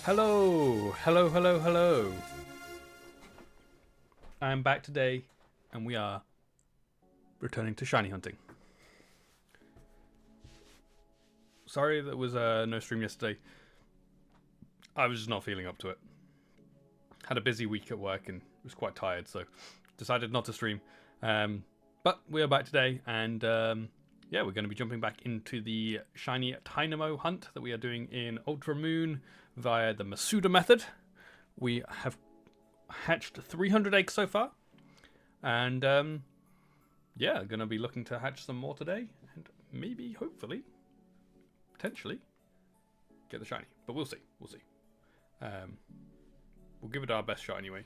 Hello, hello, hello, hello. I'm back today, and we are returning to shiny hunting. Sorry there was no stream yesterday. I was just not feeling up to it. Had a busy week at work and was quite tired, so decided not to stream. But we are back today, and yeah, we're going to be jumping back into the shiny Tynamo hunt that we are doing in Ultra Moon via the Masuda method. We have hatched 300 eggs so far, and yeah, going to be looking to hatch some more today, and maybe, hopefully, potentially, get the shiny. But we'll see. We'll see. We'll give it our best shot anyway.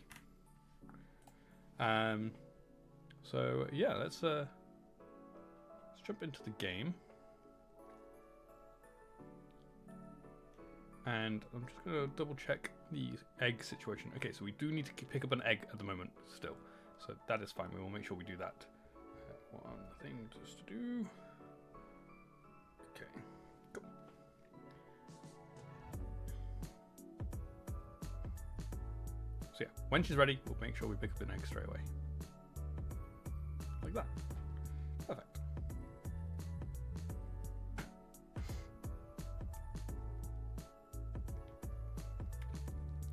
So yeah, let's jump into the game. And I'm just going to double check the egg situation. Okay, so we do need to pick up an egg at the moment still. So that is fine. We will make sure we do that. One thing just to do. Okay, go. So yeah, when she's ready, we'll make sure we pick up an egg straight away. Like that. Perfect.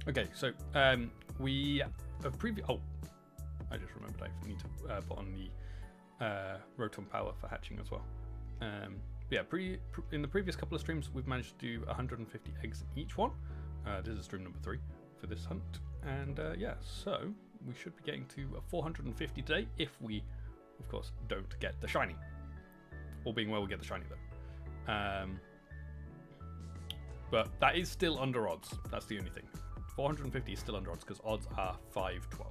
Okay, so we have oh, I just remembered I need to put on the Rotom power for hatching as well. Yeah, in the previous couple of streams, we've managed to do 150 eggs in each one. This is stream number 3 for this hunt, and yeah, so we should be getting to 450 today if we, of course, don't get the shiny. All being well, we get the shiny though. But that is still under odds. That's the only thing. 450 is still under odds because odds are 512.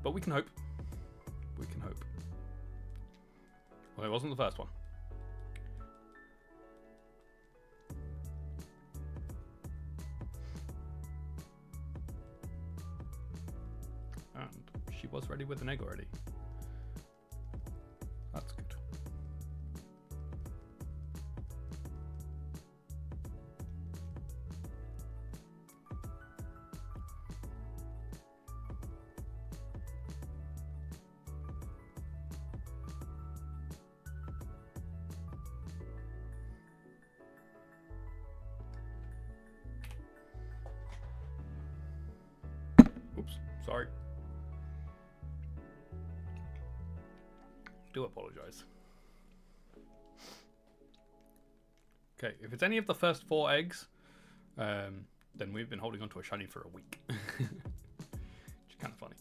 But we can hope. We can hope. Well, it wasn't the first one. And she was ready with an egg already. That's good. Oops, sorry. Do apologize. Okay, if it's any of the first 4 eggs, then we've been holding on to a shiny for a week. Which is kind of funny.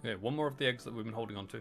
Okay, one more of the eggs that we've been holding on to.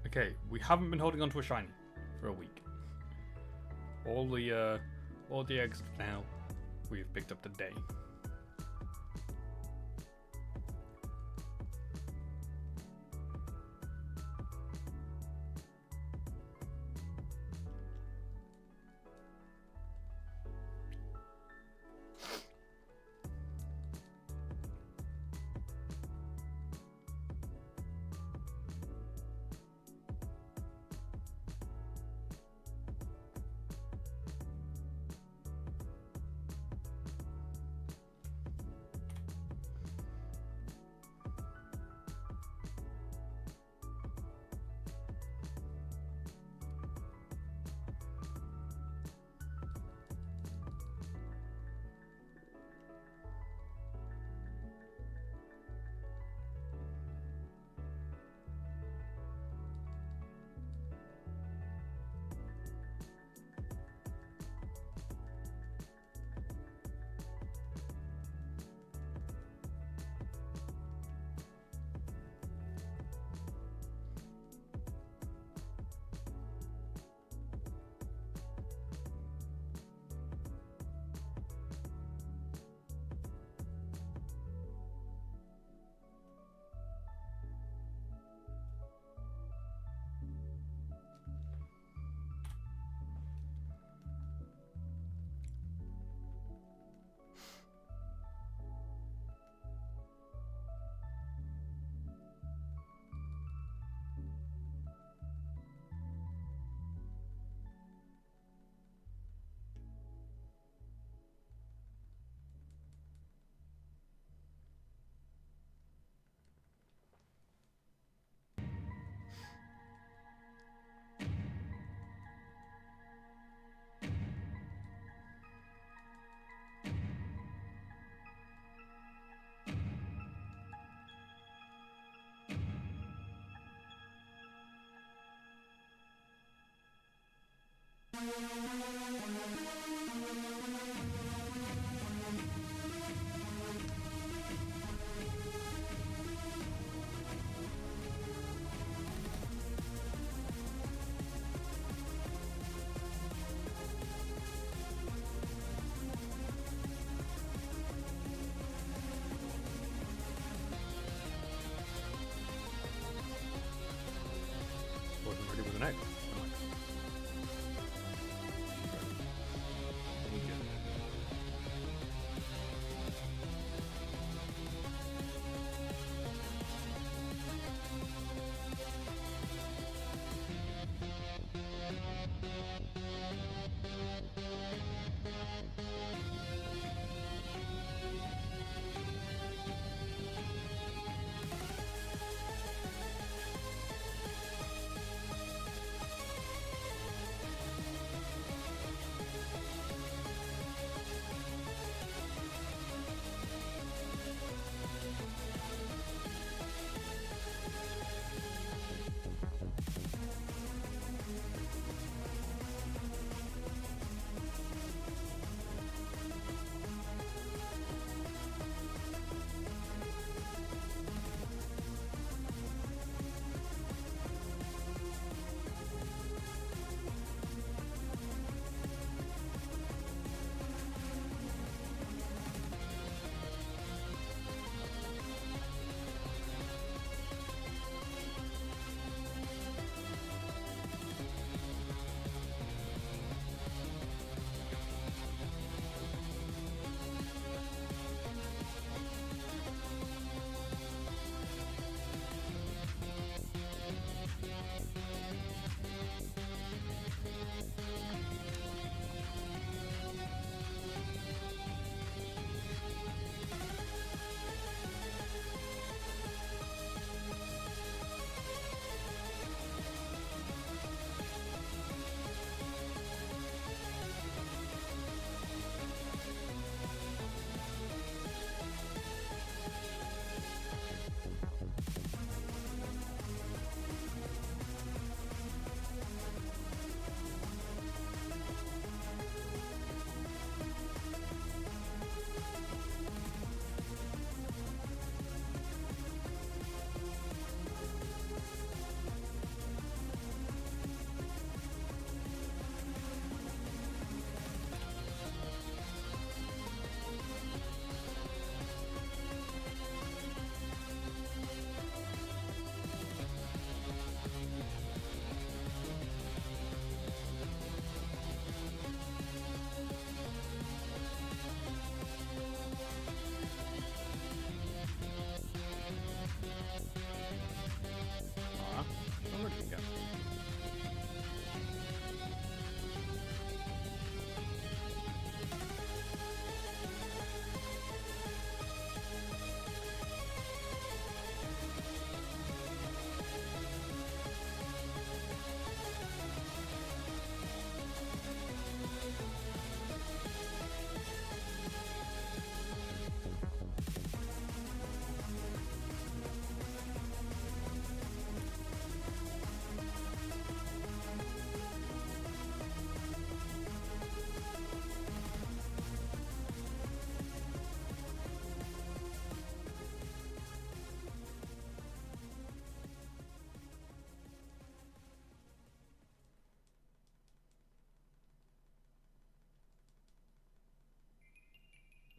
Okay, we haven't been holding on to a shiny for a week. All the eggs now we've picked up today. Wasn't ready with an egg.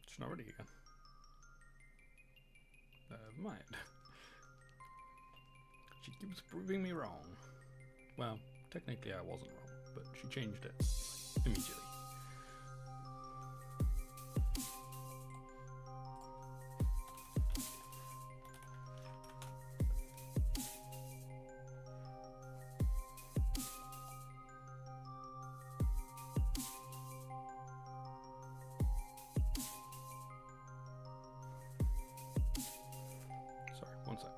It's not ready again. Never mind. She keeps proving me wrong. Well, technically I wasn't wrong, but she changed it immediately. Sorry, one sec.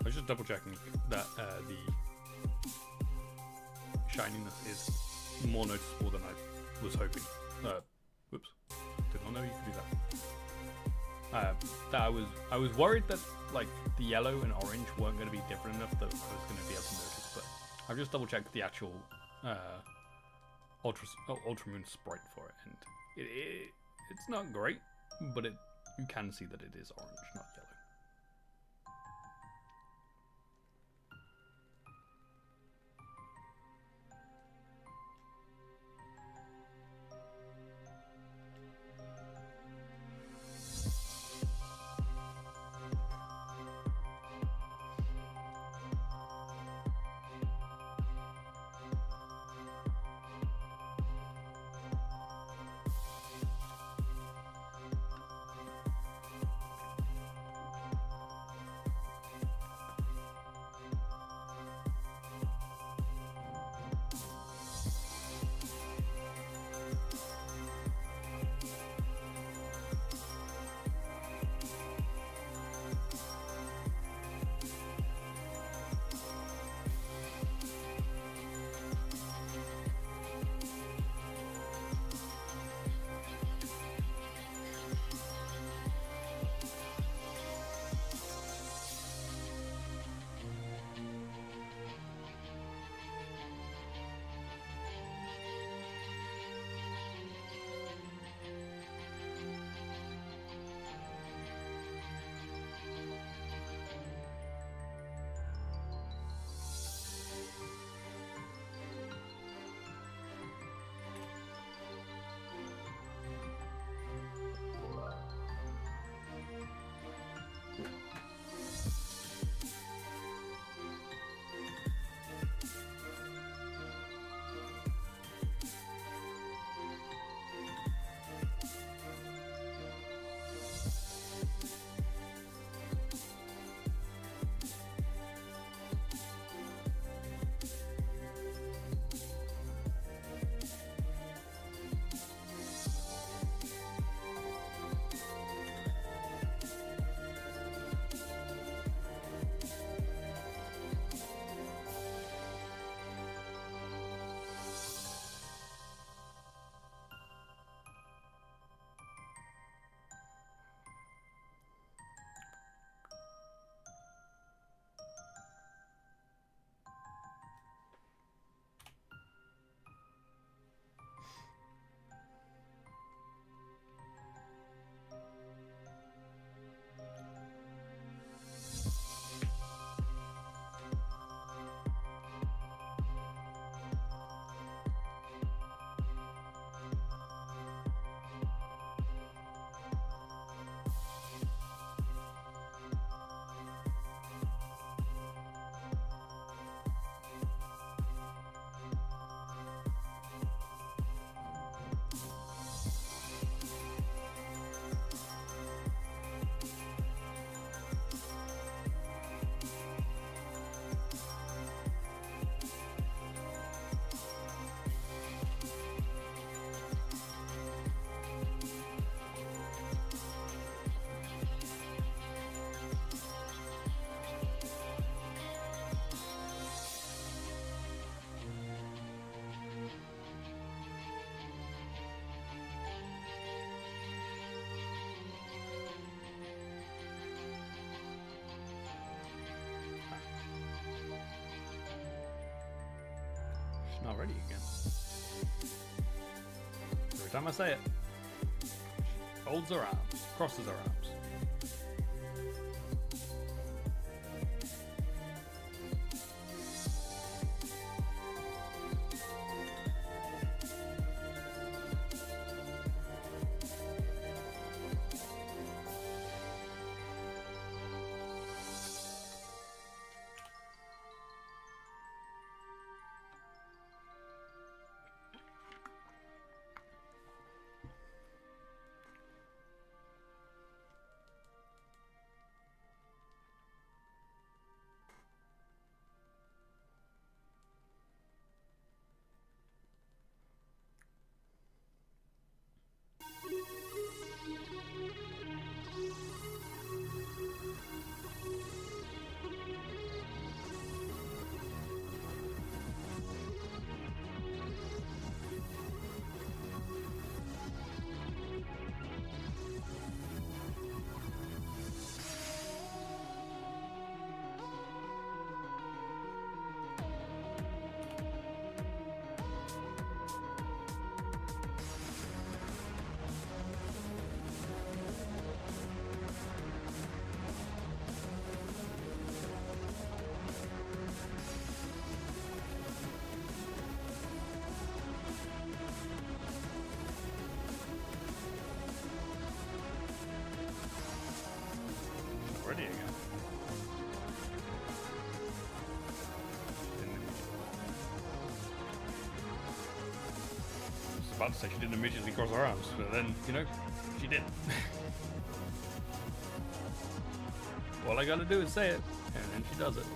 I was just double checking that the shininess is more noticeable than I was hoping. Whoops. Did not know you could do that. that I was worried that like the yellow and orange weren't going to be different enough that I was going to be able to notice, but I've just double checked the actual Ultramoon sprite for it, and it's not great, but you can see that it is orange, not yellow. Not ready again. Every time I say it, she folds her arms, crosses her arms. about to say she didn't immediately cross her arms, but then, you know, she did. All I gotta do is say it, and then she does it.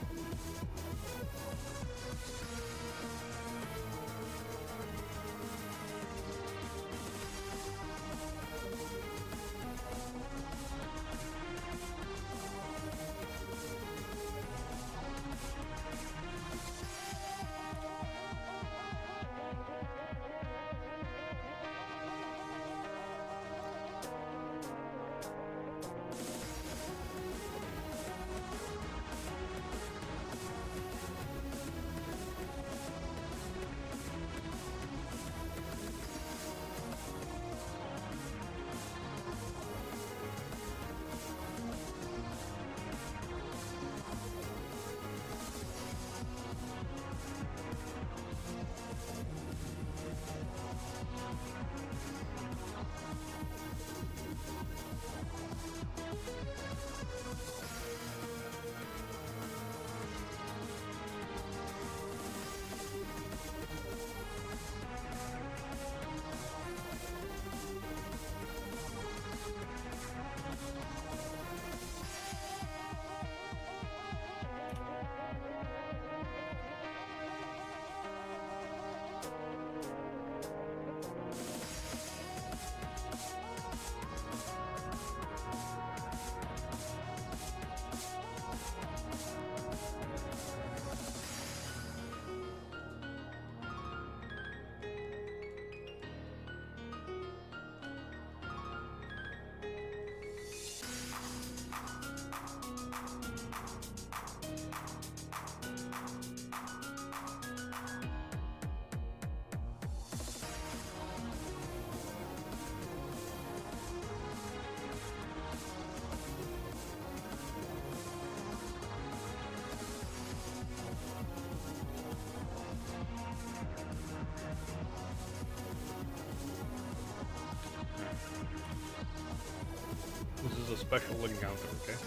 This is a special encounter, okay?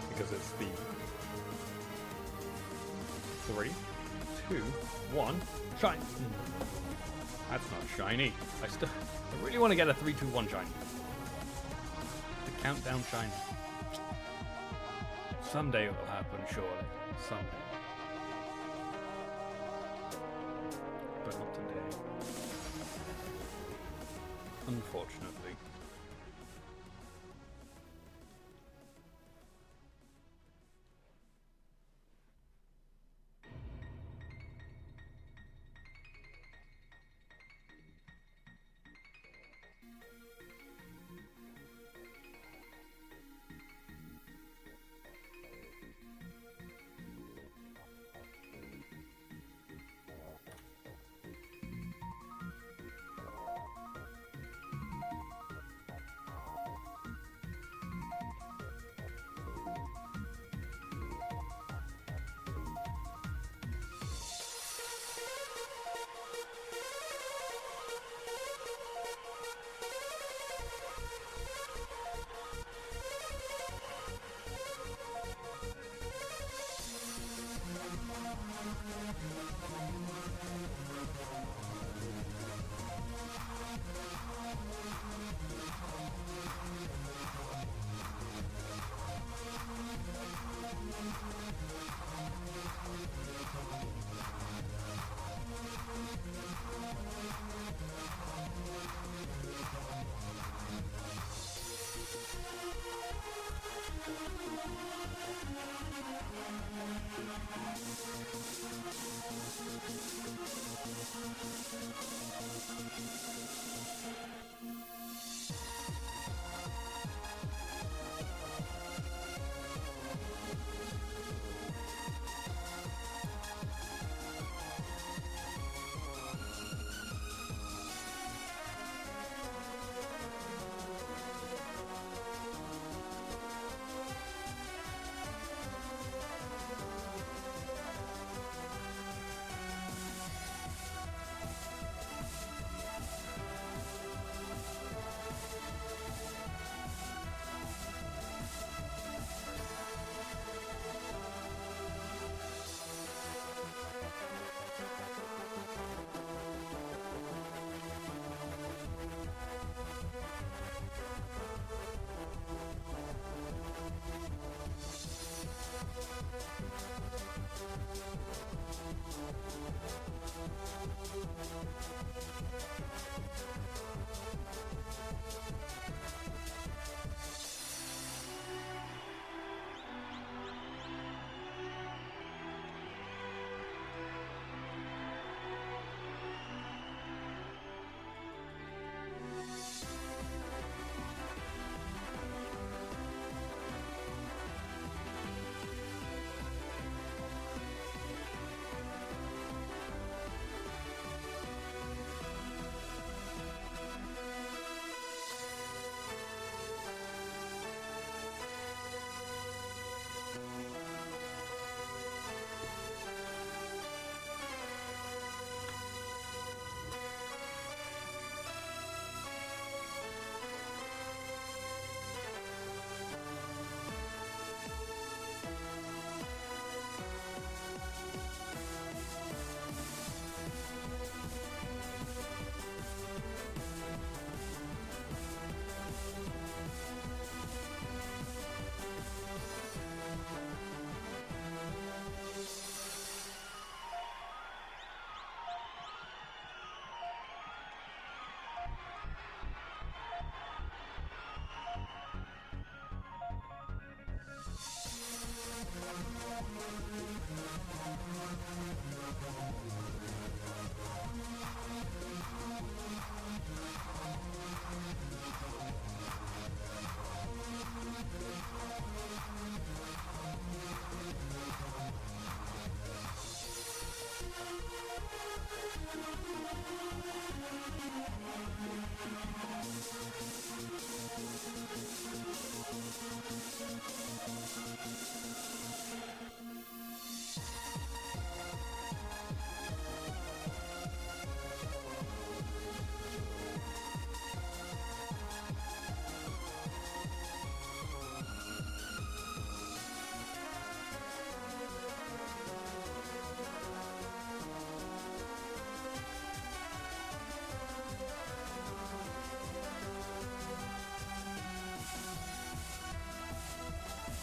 Because it's the 3, 2, 1, shine! That's not shiny. I really want to get a 3, 2, 1 shiny. The countdown shiny. Someday it will happen, surely. Someday. But not today. Unfortunately.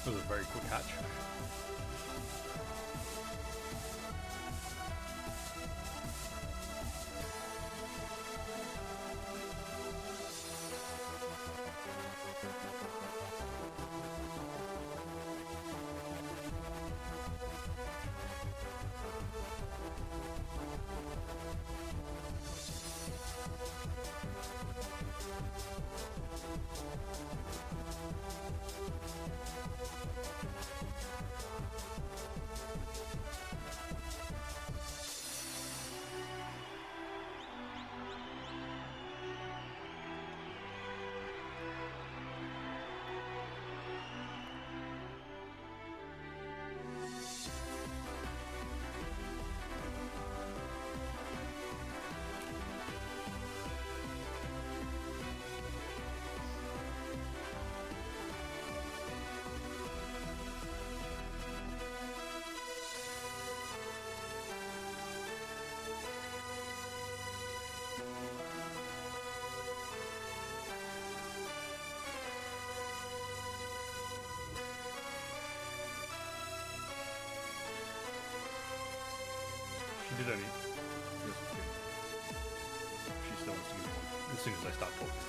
That was a very quick hatch. She did only. She still wants to give me one as soon as I start talking.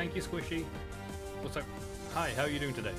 Thank you, Squishy. What's up? Hi, how are you doing today?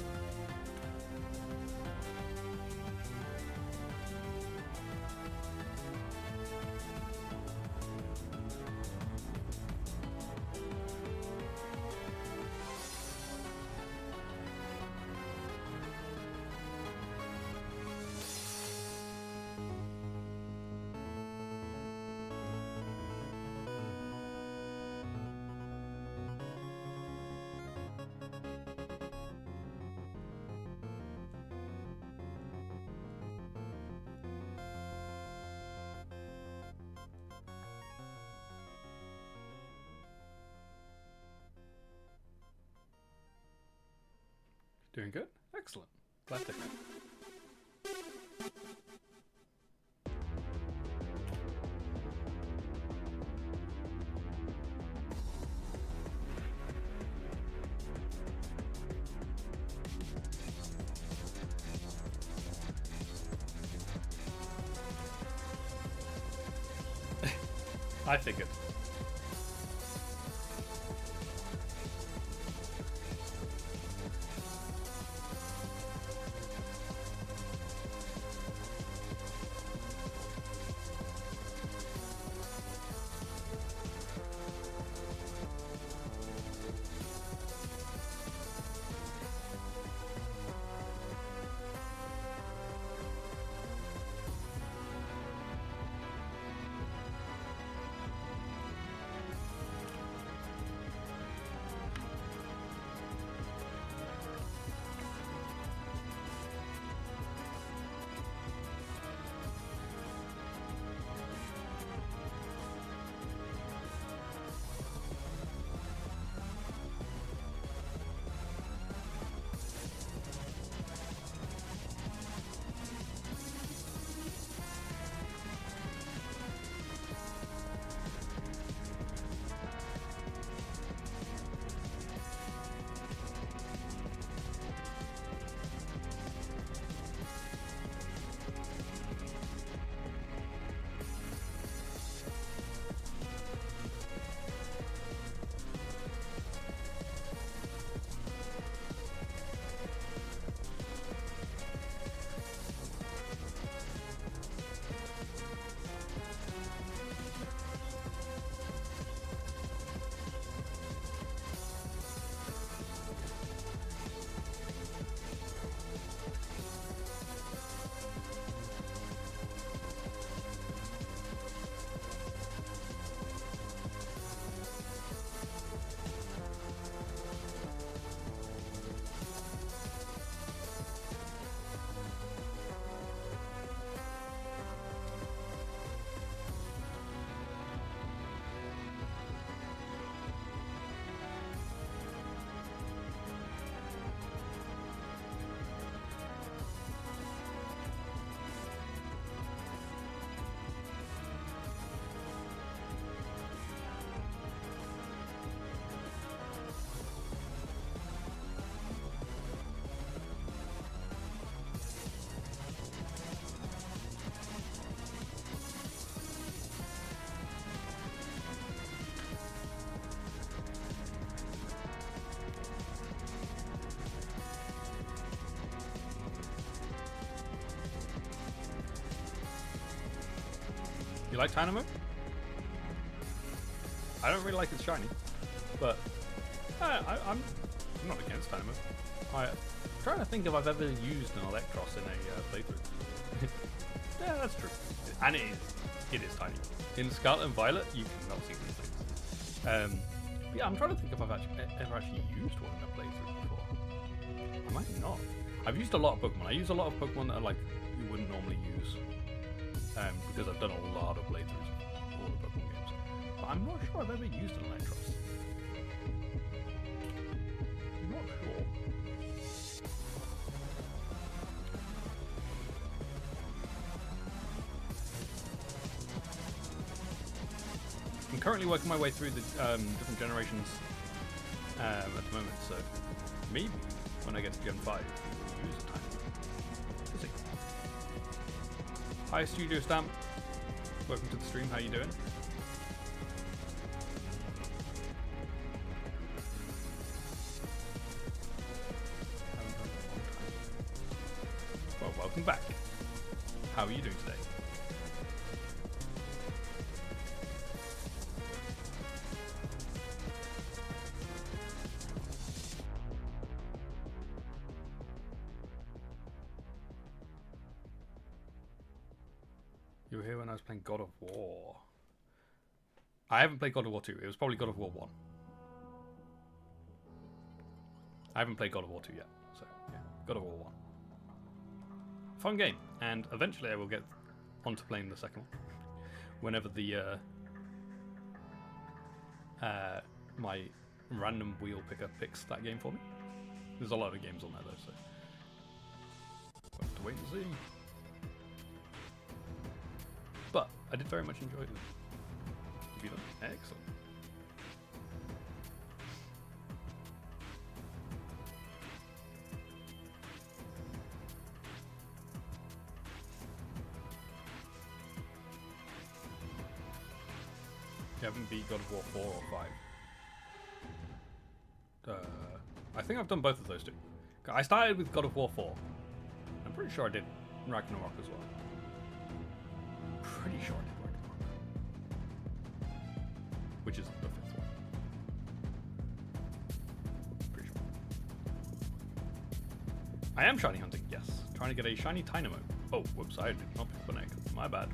Doing good? Excellent. Glad to hear. I figured. You like Dynamo? I don't really like its shiny, but I'm not against Dynamo. I'm trying to think if I've ever used an Electros in a playthrough. Yeah, that's true. And it is tiny. In Scarlet and Violet, you cannot see these things. Yeah, I'm trying to think if I've ever actually used one in a playthrough before. I might not. I've used a lot of Pokemon. I use a lot of Pokemon that are like you wouldn't normally use. Because I've done a lot of playthroughs of all the Pokemon games. But I'm not sure I've ever used an Electros. I'm not sure. I'm currently working my way through the different generations at the moment, so maybe when I get to Gen 5, we'll use a time. We'll see. Hi, Studio Stamp. Welcome to the stream. How you doing? Well, welcome back. How are you doing today? You were here when I was playing God of War. I haven't played God of War 2. It was probably God of War 1. I haven't played God of War 2 yet. So, yeah. God of War 1. Fun game. And eventually I will get onto playing the second one. Whenever the my random wheel picker picks that game for me. There's a lot of games on there though, so we'll have to wait and see. But I did very much enjoy it. Have you done? Excellent. You haven't beat God of War 4 or 5? I think I've done both of those two. I started with God of War 4. I'm pretty sure I did Ragnarok as well. Pretty sure I did Ragnarok. Which is the 5th one. Pretty sure. I am shiny hunting, yes. Trying to get a shiny Dynamo. Oh, whoops, I did not pick up an egg. My bad.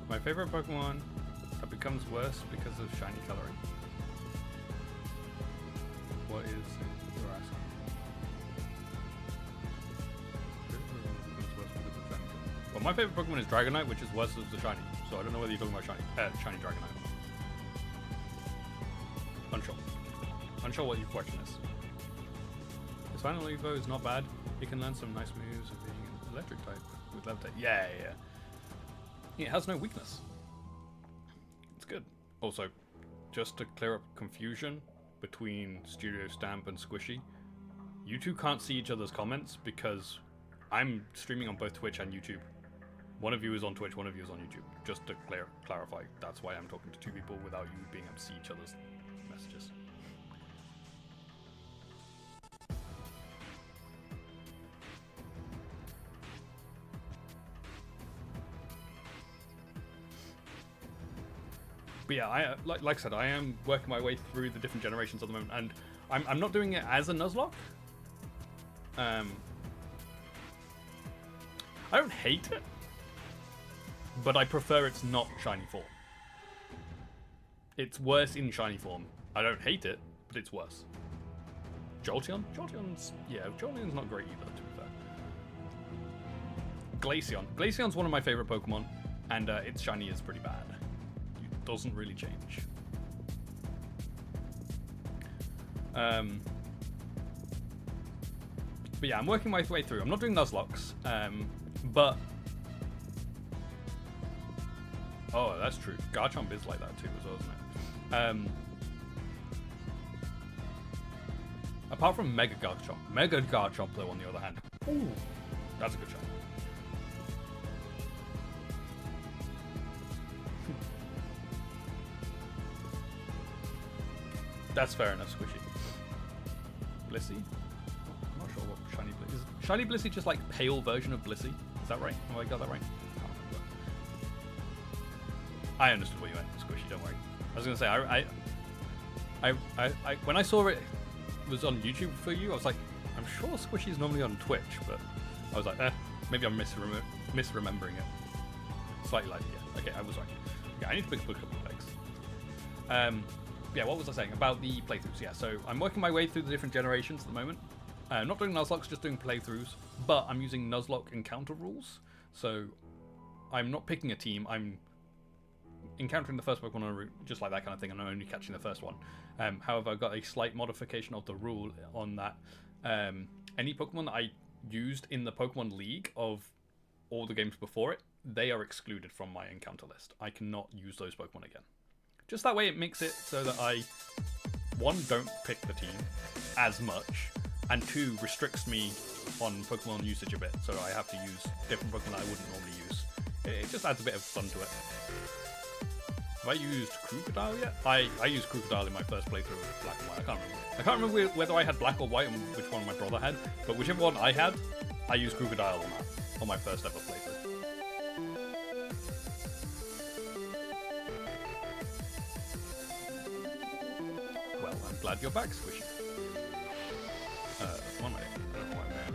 My favorite Pokemon that becomes worse because of shiny coloring. What is it you're asking? Well, my favorite Pokemon is Dragonite, which is worse as the shiny. So I don't know whether you're talking about shiny Dragonite. Unsure. Unsure what your question is. This final Evo is not bad. You can learn some nice moves of being an electric type with Levitate. Yeah. It has no weakness. It's good. Also, just to clear up confusion between Studio Stamp and Squishy, you two can't see each other's comments because I'm streaming on both Twitch and YouTube. One of you is on Twitch, one of you is on YouTube. Just to clarify, that's why I'm talking to two people without you being able to see each other's messages. But yeah, like I said, I am working my way through the different generations at the moment, and I'm not doing it as a Nuzlocke. I don't hate it, but I prefer it's not shiny form. It's worse in shiny form. I don't hate it, but it's worse. Jolteon? Jolteon's not great either, to be fair. Glaceon. Glaceon's one of my favorite Pokemon, and its shiny is pretty bad. Doesn't really change. But yeah, I'm working my way through. I'm not doing Nuzlocks, but oh, that's true. Garchomp is like that too, as well, isn't it? Apart from Mega Garchomp, though, on the other hand, ooh, that's a good shot. That's fair enough, Squishy. Blissey? I'm not sure what Shiny Blissey is. Shiny Blissey just like pale version of Blissey? Is that right? Have I got that right? I understood what you meant, Squishy, don't worry. I was gonna say, I when I saw it was on YouTube for you, I was like, I'm sure Squishy's normally on Twitch, but I was like, maybe I'm misremembering it. Slightly like, yeah. Okay, I was right. Yeah, I need to pick up a couple of legs. Yeah, what was I saying about the playthroughs? Yeah, so I'm working my way through the different generations at the moment. Not doing Nuzlocks, just doing playthroughs, but I'm using Nuzlocke encounter rules. So I'm not picking a team, I'm encountering the first Pokemon on a route, just like that kind of thing, and I'm only catching the first one. However, I've got a slight modification of the rule on that. Any Pokemon that I used in the Pokemon League of all the games before it, they are excluded from my encounter list. I cannot use those Pokemon again. Just that way it makes it so that I, one, don't pick the team as much, and two, restricts me on Pokemon usage a bit, so I have to use different Pokemon that I wouldn't normally use. It just adds a bit of fun to it. Have I used Crocodile yet? I used Crocodile in my first playthrough of Black and White. I can't remember whether I had Black or White and which one my brother had, but whichever one I had, I used Crocodile on that, on my first ever playthrough. Well, I'm glad you're back, Squishy. One minute. I don't know why I'm there.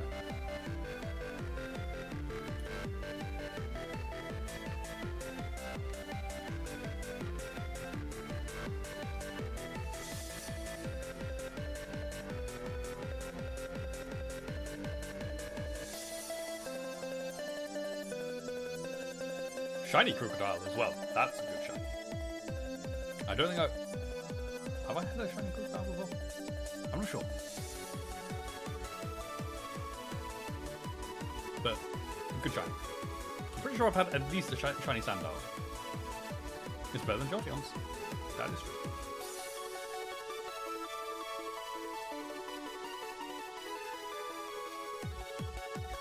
Shiny Crocodile as well. That's a good shiny. I don't think have I had a shiny Crocodile before? I'm not sure. But good shiny. I'm pretty sure I've had at least a shiny Sandile. It's better than Jolteon's. That is true.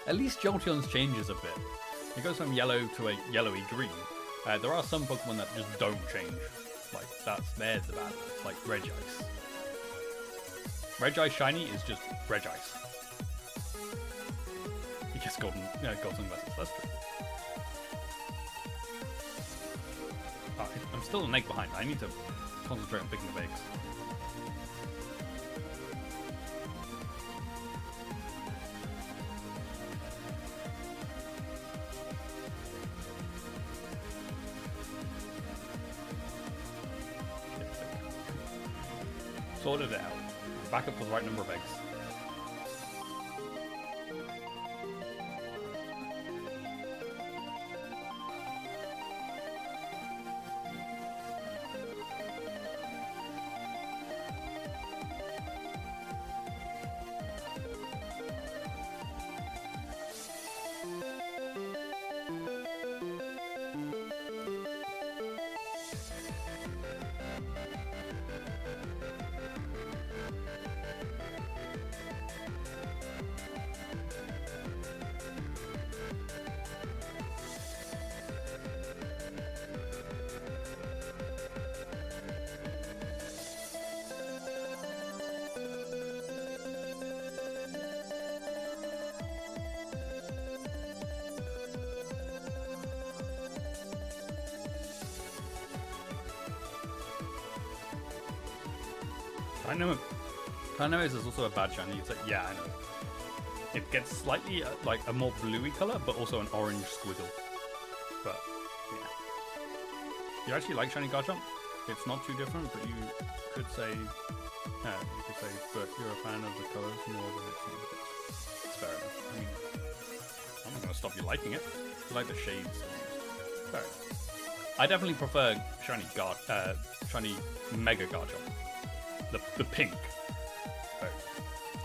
At least Jolteon's changes a bit. It goes from yellow to a yellowy green. There are some Pokemon that just don't change. Like, there's the bad ones, like Regice. Regice shiny is just Regice. He gets golden vessels, that's true. Oh, I'm still an egg behind. I need to concentrate on picking up eggs. Sorted it out. Back up to the right number of eggs. Dynamax is also a bad shiny. It's like, yeah, I know. It gets slightly like a more bluey color, but also an orange squiggle. But yeah, you actually like shiny Garchomp. It's not too different, but you could say, but you're a fan of the colors more than its negatives. It's fair enough. I mean, I'm not gonna stop you liking it. You like the shades. Fair enough. I definitely prefer shiny Mega Garchomp. The pink.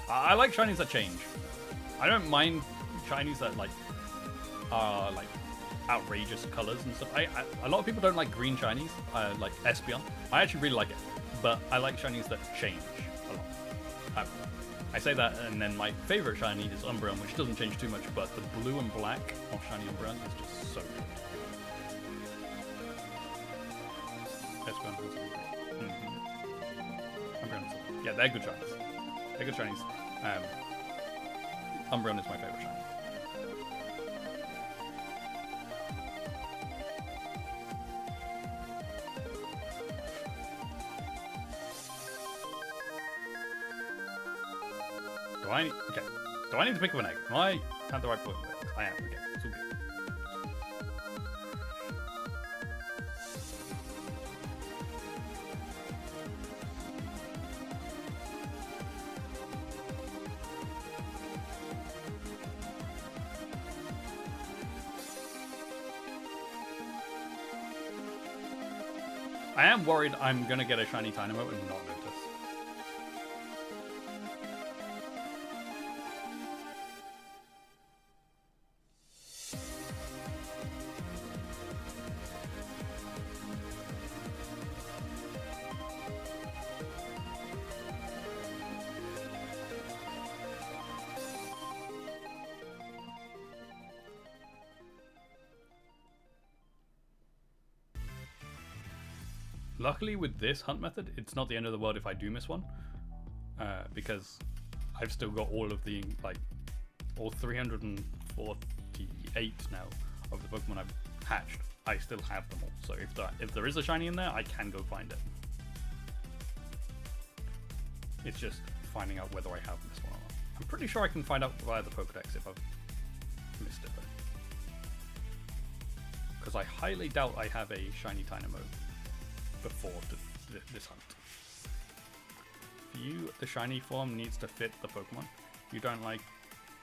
I like shinies that change. I don't mind shinies that are outrageous colors and stuff. A lot of people don't like green shinies, like Espeon. I actually really like it, but I like shinies that change a lot. I say that, and then my favorite shiny is Umbreon, which doesn't change too much, but the blue and black of shiny Umbreon is just so good. Espeon has yeah, they're good shinies. They're good shinies. Umbreon is my favorite shiny. Do I need to pick up an egg? Am I at the right point with it? I am. Okay, it's all good. I am worried I'm gonna get a shiny Tynamo and not notice. Luckily with this hunt method, it's not the end of the world if I do miss one, because I've still got all of the, all 348 now of the Pokemon I've hatched. I still have them all, so if there is a shiny in there, I can go find it. It's just finding out whether I have missed one or not. I'm pretty sure I can find out via the Pokedex if I've missed it, because I highly doubt I have a shiny Tynamo before this hunt. For you, the shiny form needs to fit the Pokemon. You don't like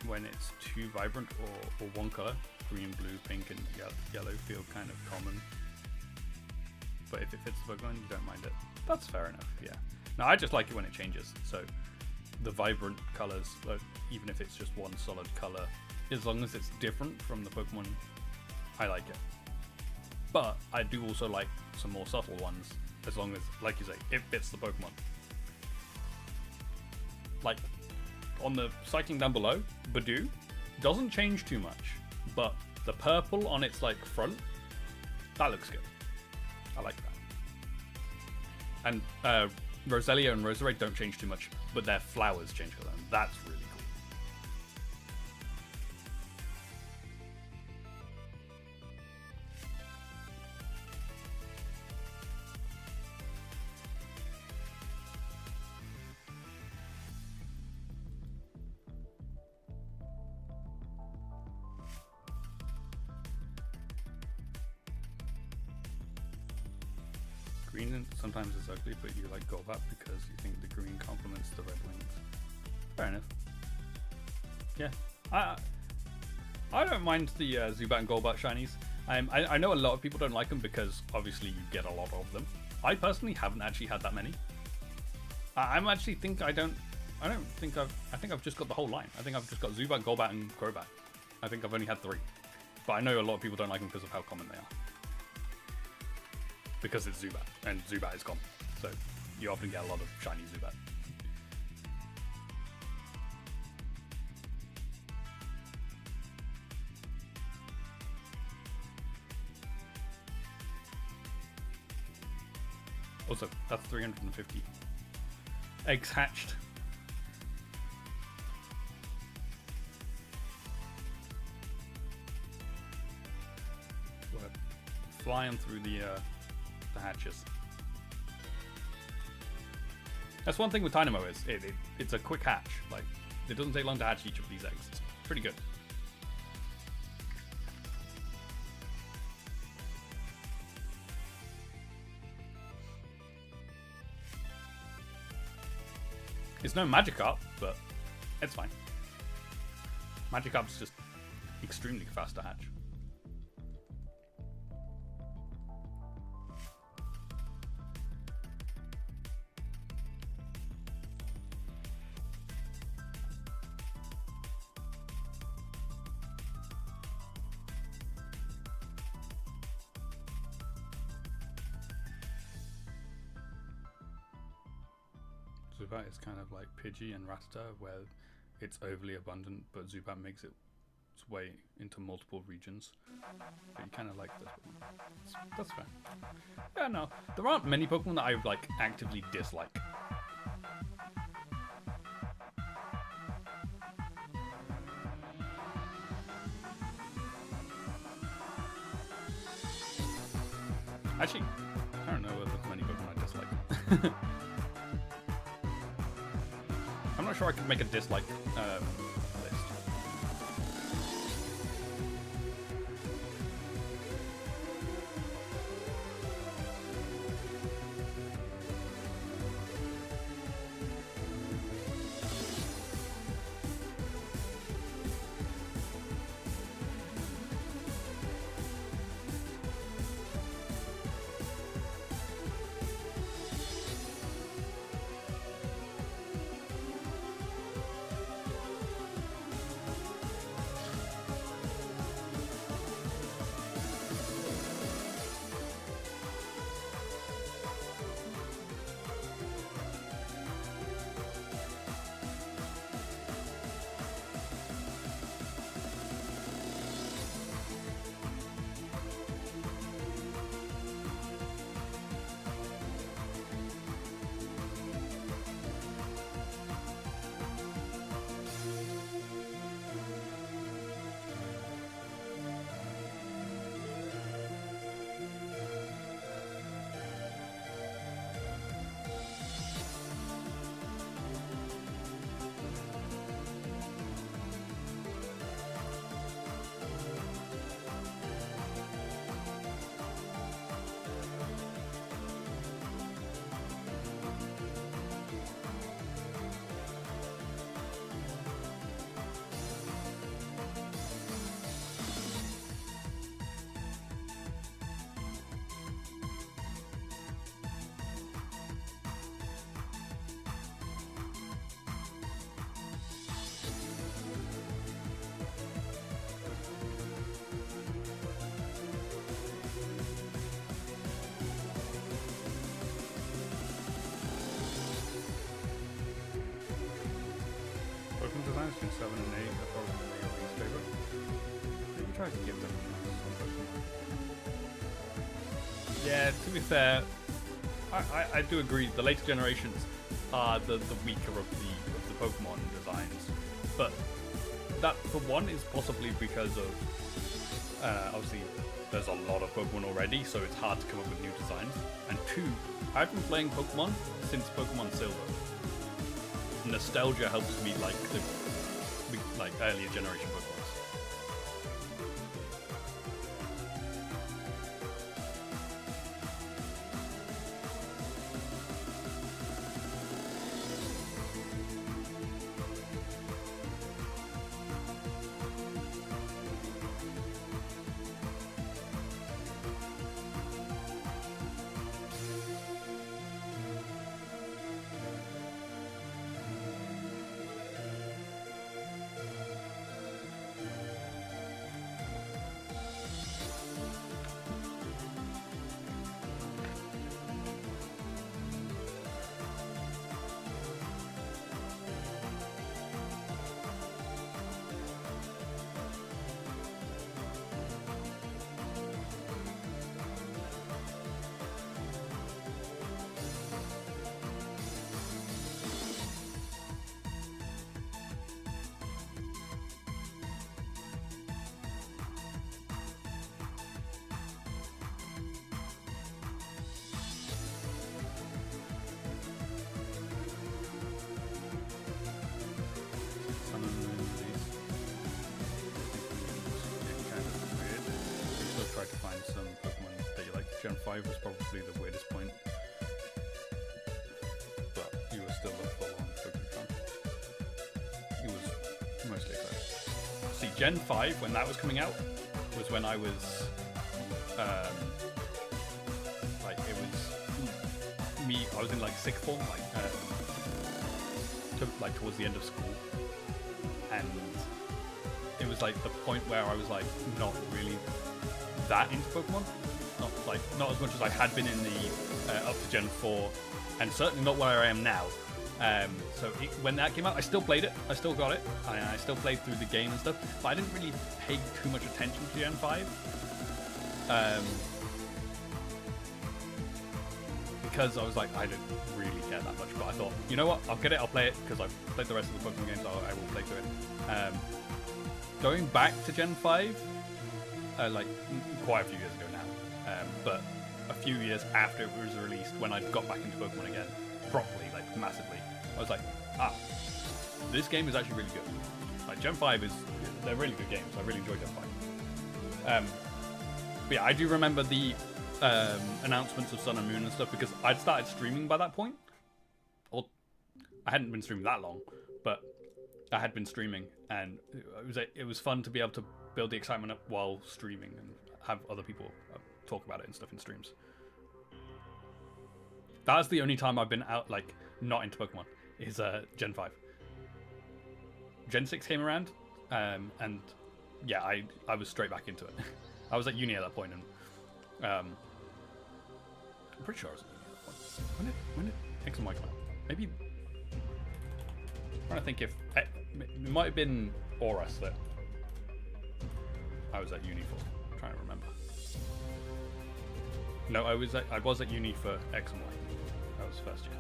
when it's too vibrant or one color. green, blue, pink, and yellow feel kind of common. But if it fits the Pokemon, you don't mind it. That's fair enough, yeah. No, I just like it when it changes. So the vibrant colors, even if it's just one solid color, as long as it's different from the Pokemon, I like it. But I do also like some more subtle ones, as long as, like you say, it fits the Pokemon. Like, on the cycling down below, Badoo doesn't change too much, but the purple on its like front, that looks good. I like that. And Roselia and Roserade don't change too much, but their flowers change color, and that's really cool. Green sometimes is ugly, but you like Golbat because you think the green complements the red wings. Fair enough. Yeah, I don't mind the Zubat and Golbat shinies. I know a lot of people don't like them because obviously you get a lot of them. I personally haven't actually had that many. I think I've just got the whole line. I think I've just got Zubat, Golbat, and Crobat. I think I've only had 3, but I know a lot of people don't like them because of how common they are. Because it's Zubat, and Zubat is common, so you often get a lot of shiny Zubat. Also, that's 350 eggs hatched. We're flying through the hatches. That's one thing with Dynamo is it's a quick hatch. Like, it doesn't take long to hatch each of these eggs. It's pretty good. It's no Magikarp, but it's fine. Magikarp's just extremely fast to hatch. Zubat is kind of like Pidgey and Rattata, where it's overly abundant, but Zubat makes its way into multiple regions. But you kind of like this one. That's fair. Yeah, no, there aren't many Pokemon that I like actively dislike. Actually, I don't know if there's many Pokemon I dislike. I'm not sure I could make a dislike list. 7 and 8 are probably your least favorite. Maybe try to give them some Pokemon. Yeah, to be fair, I do agree. The later generations are the weaker of the Pokemon designs, but that for one is possibly because of obviously there's a lot of Pokemon already, so it's hard to come up with new designs. And two, I've been playing Pokemon since Pokemon Silver. Nostalgia helps me like the earlier generation Pokemon. Gen 5 was probably the weirdest point, but you were still a full-on Pokemon fan. He was mostly excited. See, Gen 5, when that was coming out, was when I was, I was in like sixth form, towards the end of school, and it was like the point where I was like not really that into Pokemon. Not as much as I had been in the up to Gen 4, and certainly not where I am now. When that came out, I still played it. I still got it. I still played through the game and stuff, but I didn't really pay too much attention to Gen 5. Because I was like, I don't really care that much. But I thought, you know what? I'll get it. I'll play it because I've played the rest of the Pokemon games. I will play through it. Going back to Gen 5, quite a few years ago now. But a few years after it was released, when I got back into Pokemon again, properly, massively, I was like, this game is actually really good. Gen 5 they're really good games. I really enjoy Gen 5. But yeah, I do remember the announcements of Sun and Moon and stuff, because I'd started streaming by that point. Or I hadn't been streaming that long, but I had been streaming, and it was fun to be able to build the excitement up while streaming and have other people talk about it and stuff in streams. That's the only time I've been out, not into Pokemon, is Gen 5. Gen 6 came around, and yeah, I was straight back into it. I was at uni at that point, and I'm pretty sure I was at uni at that point. When did X and Y come out? Maybe, I'm trying to think if, it might have been Oras that I was at uni for. I'm trying to remember. No, I was at uni for X and Y. That was first year.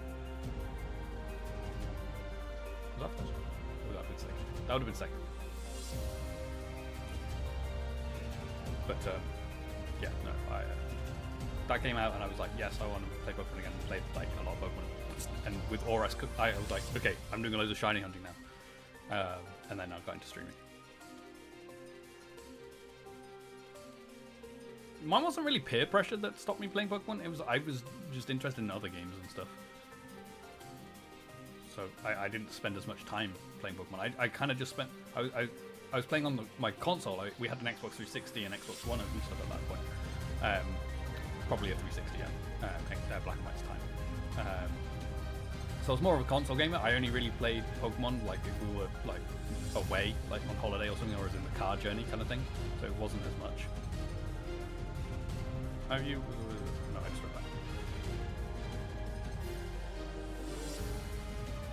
Was that first year? Or would that have been second? That would have been second. But yeah, no, that came out and I was like, yes, I want to play Pokemon again. And played a lot of Pokemon. And with Oras, I was like, okay, I'm doing loads of shiny hunting now. And then I got into streaming. Mine wasn't really peer pressure that stopped me playing Pokemon. I was just interested in other games and stuff. So I didn't spend as much time playing Pokemon. I kind of just spent. I was playing on my console. We had an Xbox 360 and Xbox One and stuff at that point. Probably a 360, yeah. Black and White's time. So I was more of a console gamer. I only really played Pokemon if we were away, on holiday or something, or as in the car journey kind of thing. So it wasn't as much. Have you? No, I just went back.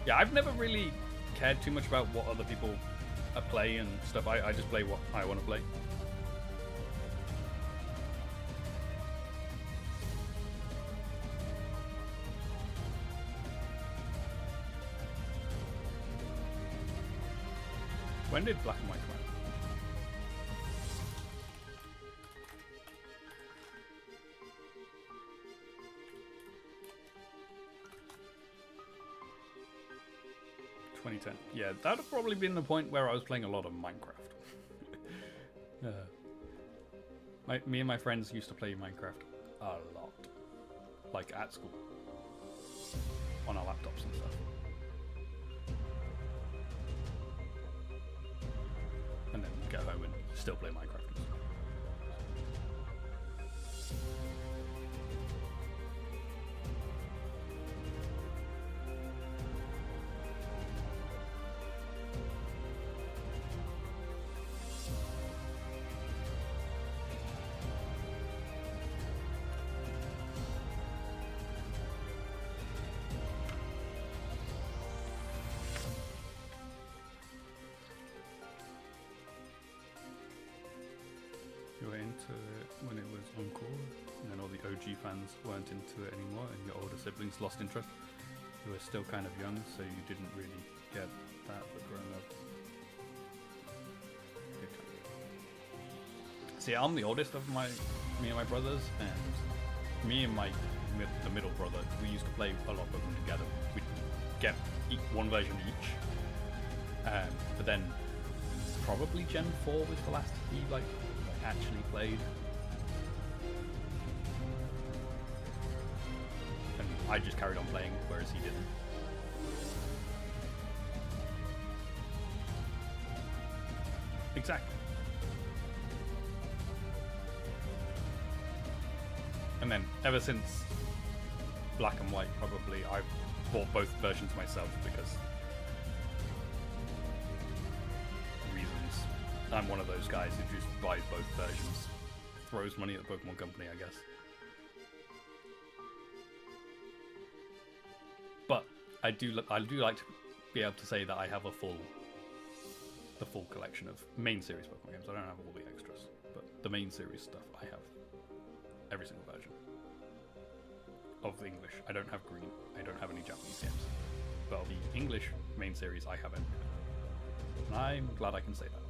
Yeah, I've never really cared too much about what other people a play and stuff. I just play what I want to play. When did Black and White come out? Yeah, that would have probably been the point where I was playing a lot of Minecraft. Me and my friends used to play Minecraft a lot. Like at school. On our laptops and stuff. And then get home and still play Minecraft. You were into it when it was Encore, and then all the OG fans weren't into it anymore, and your older siblings lost interest. You were still kind of young, so you didn't really get that, but growing up. See, I'm the oldest of me and my brothers, and me and the middle brother, we used to play a lot of them together. We'd get one version each, but then probably Gen 4 was the last he actually played. And I just carried on playing, whereas he didn't. Exactly. And then, ever since Black and White, probably, I've bought both versions myself because reasons. I'm one of those guys who just buys both versions. Throws money at the Pokemon Company, I guess. But I do like to be able to say that I have the full collection of main series Pokemon games. I don't have all the extras, but the main series stuff I have every single version of the English. I don't have Green. I don't have any Japanese games, but the English main series I have it. And I'm glad I can say that.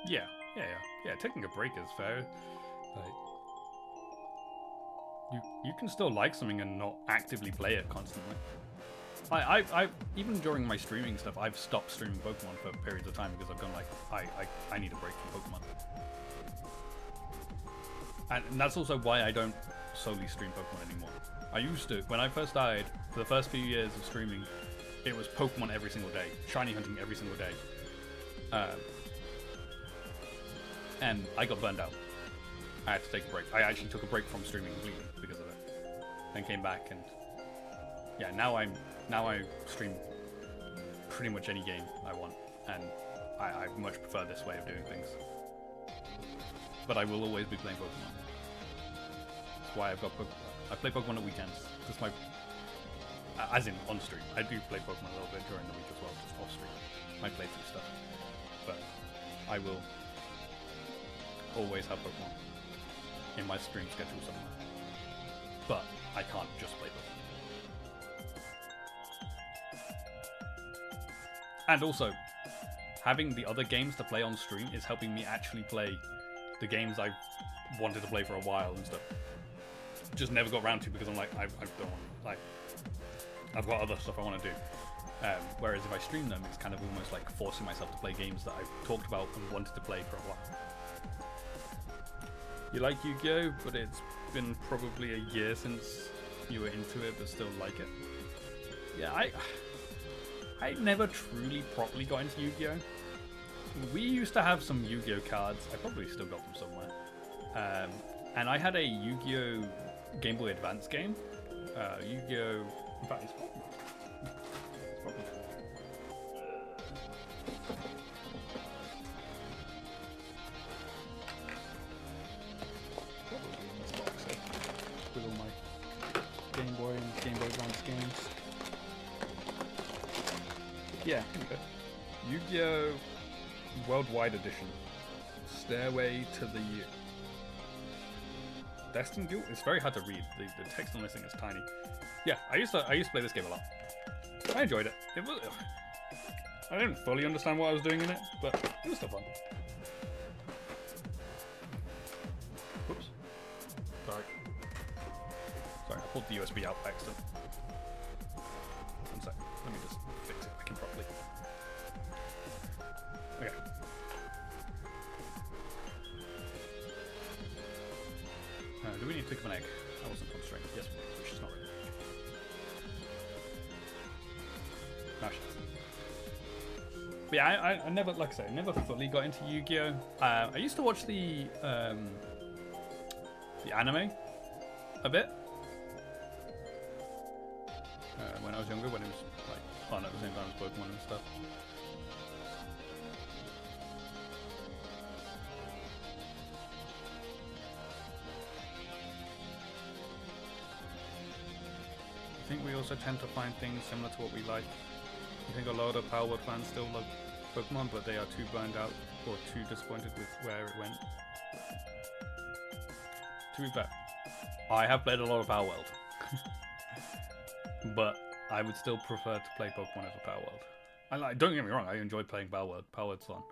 Yeah. Taking a break is fair. Like, you can still like something and not actively play it constantly. I even during my streaming stuff, I've stopped streaming Pokemon for periods of time because I've gone like, I need a break from Pokemon. And that's also why I don't solely stream Pokemon anymore. I used to, when I first started, for the first few years of streaming, it was Pokemon every single day, shiny hunting every single day. And I got burned out. I had to take a break. I actually took a break from streaming completely because of it. Then came back and yeah, now I stream pretty much any game I want, and I much prefer this way of doing things. But I will always be playing Pokemon. That's why I play Pokemon at weekends. That's my, as in on stream. I do play Pokemon a little bit during the week as well, just off stream. My playthrough stuff. But I will always have Pokemon in my stream schedule somewhere. But I can't just play Pokemon. And also, having the other games to play on stream is helping me actually play the games I've wanted to play for a while and stuff. Just never got around to because I'm like, I've got other stuff I want to do. Whereas if I stream them, it's kind of almost like forcing myself to play games that I've talked about and wanted to play for a while. You like Yu-Gi-Oh, but it's been probably a year since you were into it, but still like it. Yeah, I never truly properly got into Yu-Gi-Oh. we used to have some Yu-Gi-Oh cards. I probably still got them somewhere. And I had a Yu-Gi-Oh Game Boy Advance game. Yu-Gi-Oh. In fact, it's probably. Probably in this box here, with all my Game Boy and Game Boy Advance games. Yeah, here we go. Yu-Gi-Oh! Worldwide Edition. Stairway to the Year. Destined Duel? It's very hard to read. The text on this thing is tiny. Yeah, I used to play this game a lot. I enjoyed it. I didn't fully understand what I was doing in it, but it was still fun. Oops. Sorry. Sorry, I pulled the USB out by accident. One sec. Let me just fix it back in properly. Okay. Do we need to pick up an egg? I wasn't concentrating. Yes, which is not right. No, she doesn't. But yeah, I never, like I say, I never fully got into Yu-Gi-Oh! I used to watch the anime a bit when I was younger, when it was like on at the same time as Pokemon and stuff. I think we also tend to find things similar to what we like. I think a lot of Power World fans still love Pokemon, but they are too burned out or too disappointed with where it went. To be fair, I have played a lot of Power World, but I would still prefer to play Pokemon over Power World. Don't get me wrong, I enjoy playing Power World. Power World's fun,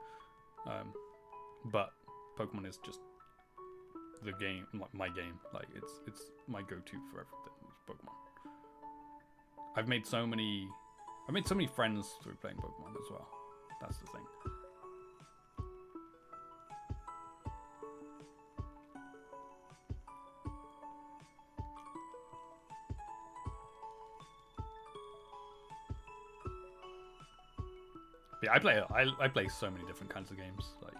but Pokemon is just the game, my game. Like it's my go-to for everything. It's Pokemon. I've made so many friends through playing Pokemon as well. That's the thing. Yeah, I play so many different kinds of games. Like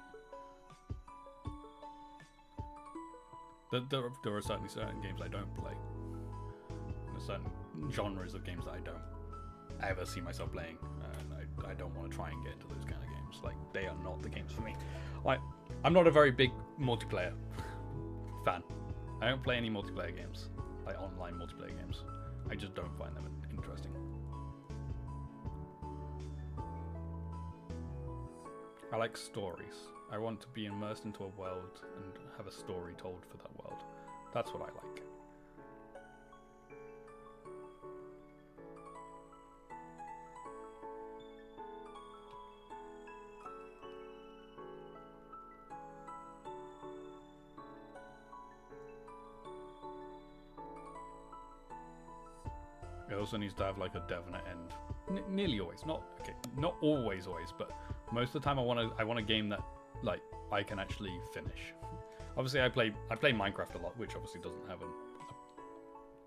there are certainly certain games I don't play. There's certain genres of games that I don't ever see myself playing, and I don't want to try and get into those kind of games. Like, they are not the games for me. Like, I'm not a very big multiplayer fan. I don't play any multiplayer games, like online multiplayer games. I just don't find them interesting. I like stories. I want to be immersed into a world and have a story told for that world. That's what I like. It also needs to have like a definite end. Nearly always, not always, but most of the time I want a game that like I can actually finish. Obviously, I play Minecraft a lot, which obviously doesn't have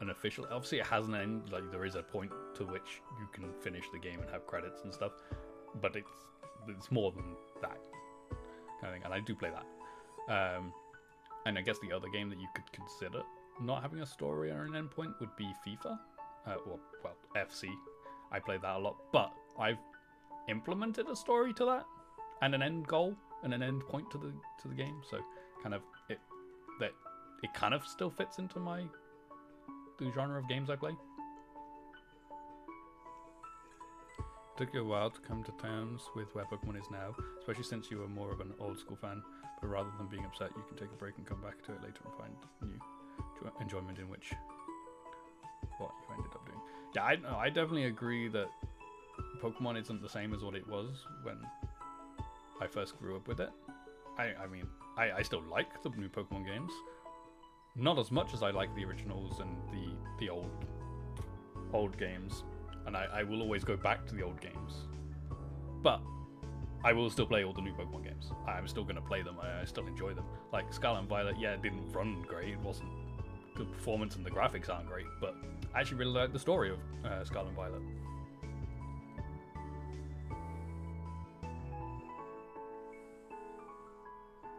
an official. Obviously, it has an end. Like, there is a point to which you can finish the game and have credits and stuff, but it's more than that kind of thing. And I do play that. And I guess the other game that you could consider not having a story or an endpoint would be FIFA. Well, FC. I play that a lot, but I've implemented a story to that and an end goal and an end point to the game. So kind of it kind of still fits into the genre of games I play. Took you a while to come to terms with where Pokemon is now, especially since you were more of an old school fan. But rather than being upset, you can take a break and come back to it later and find new enjoyment in which what you ended up doing. Yeah, I definitely agree that Pokemon isn't the same as what it was when I first grew up with it. I mean, I still like the new Pokemon games. Not as much as I like the originals and the old games. And I will always go back to the old games. But I will still play all the new Pokemon games. I'm still going to play them. I still enjoy them. Like Scarlet and Violet, yeah, it didn't run great. It wasn't... The performance and the graphics aren't great, but I actually really like the story of Scarlet and Violet.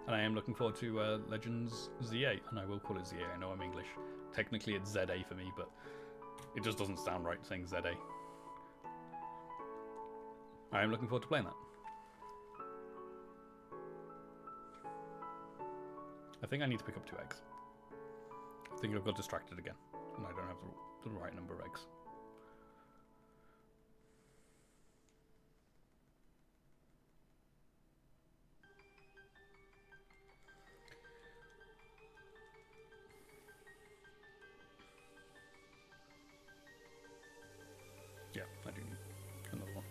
And I am looking forward to Legends ZA, and I will call it ZA. I know I'm English. Technically, it's ZA for me, but it just doesn't sound right saying ZA. I am looking forward to playing that. I think I need to pick up 2 eggs. I think I've got distracted again, and I don't have the right number of eggs. Yeah, I do need another one.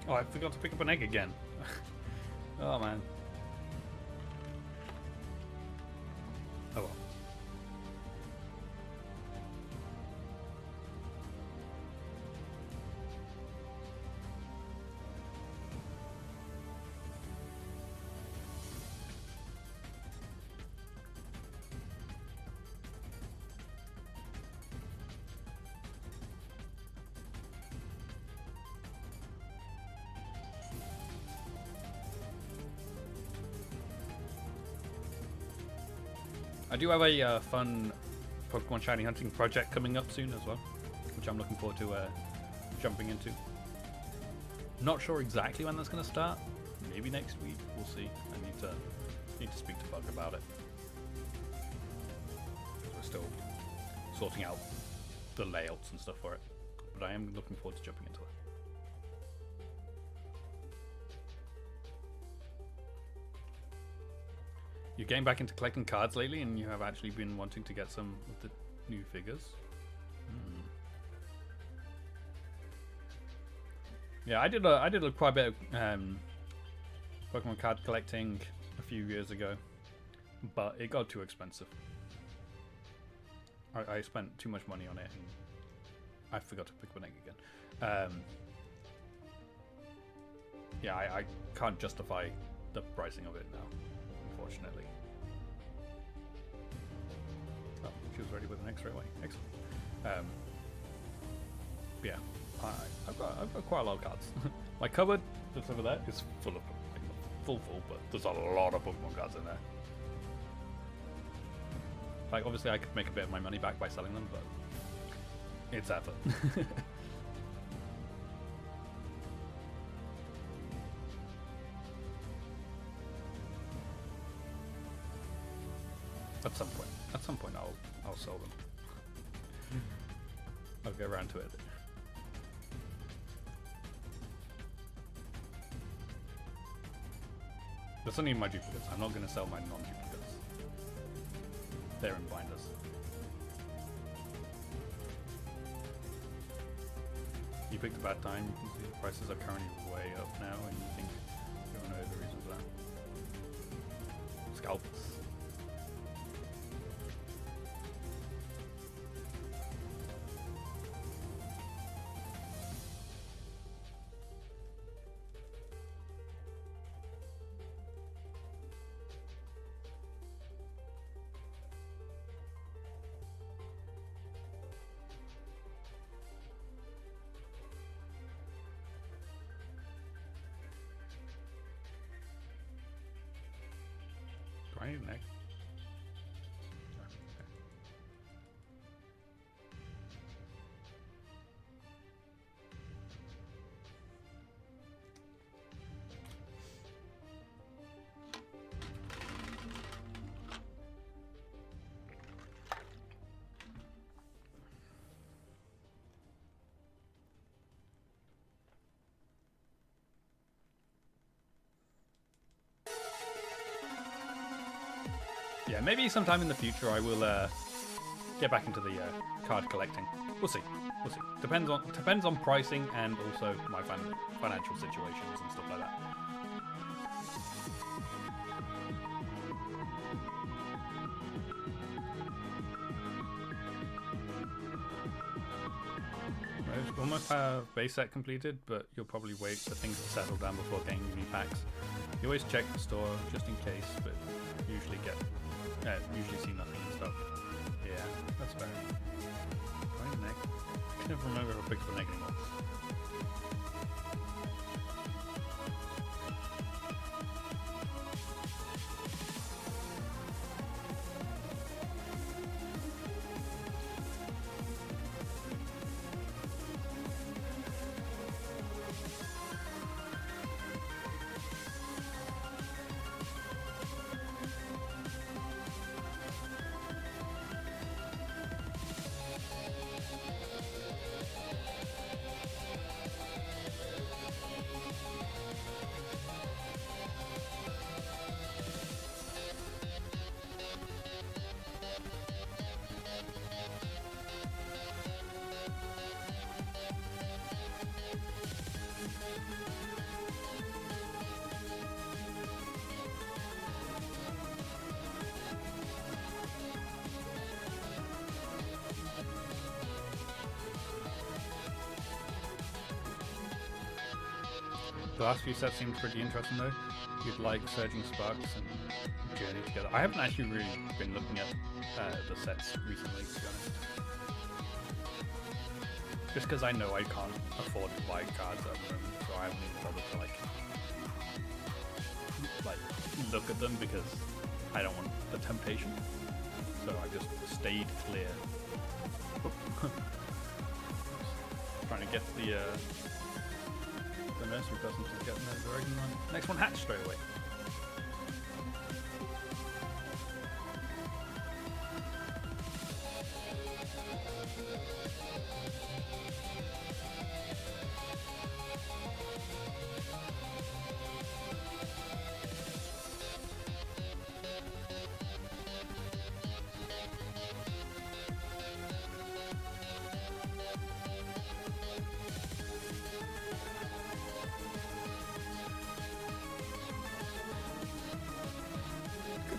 Oh, I forgot to pick up an egg again. Oh, man. Oh, well. I do have a fun Pokemon Shiny Hunting project coming up soon as well, which I'm looking forward to jumping into. Not sure exactly when that's going to start. Maybe next week. We'll see. I need to speak to Bug about it. We're still sorting out the layouts and stuff for it, but I am looking forward to jumping into it. You're getting back into collecting cards lately, and you have actually been wanting to get some of the new figures. Yeah, I did quite a bit of Pokemon card collecting a few years ago, but it got too expensive. I spent too much money on it, and I forgot to pick one egg again. Yeah, I can't justify the pricing of it now, unfortunately. Oh, she was ready with an egg straight away. Excellent. Yeah, I've got quite a lot of cards. My cupboard that's over there is full of full, but there's a lot of Pokemon cards in there. Like, obviously I could make a bit of my money back by selling them, but it's effort. At some point I'll sell them. I'll get around to it. That's only my duplicates. I'm not going to sell my non-duplicates. They're in binders. You picked a bad time. You can see the prices are currently way up now, and you think you don't know the reason for that. Scalps. Do I need an egg? Yeah, maybe sometime in the future I will get back into the card collecting. We'll see. We'll see. Depends on pricing and also my financial situations and stuff like that. almost have base set completed, but you'll probably wait for things to settle down before getting new packs. You always check the store just in case, but usually see nothing and stuff. Yeah, that's fair. Going neg. I can never remember how big for neg anymore. The last few sets seemed pretty interesting though. You'd like Surging Sparks and Journey together. I haven't actually really been looking at the sets recently, to be honest. Just because I know I can't afford to buy cards at the moment, so I haven't even bothered to like look at them because I don't want the temptation. So I just stayed clear. Trying to get the nursery person to get the dragon one. Next one hatched straight away.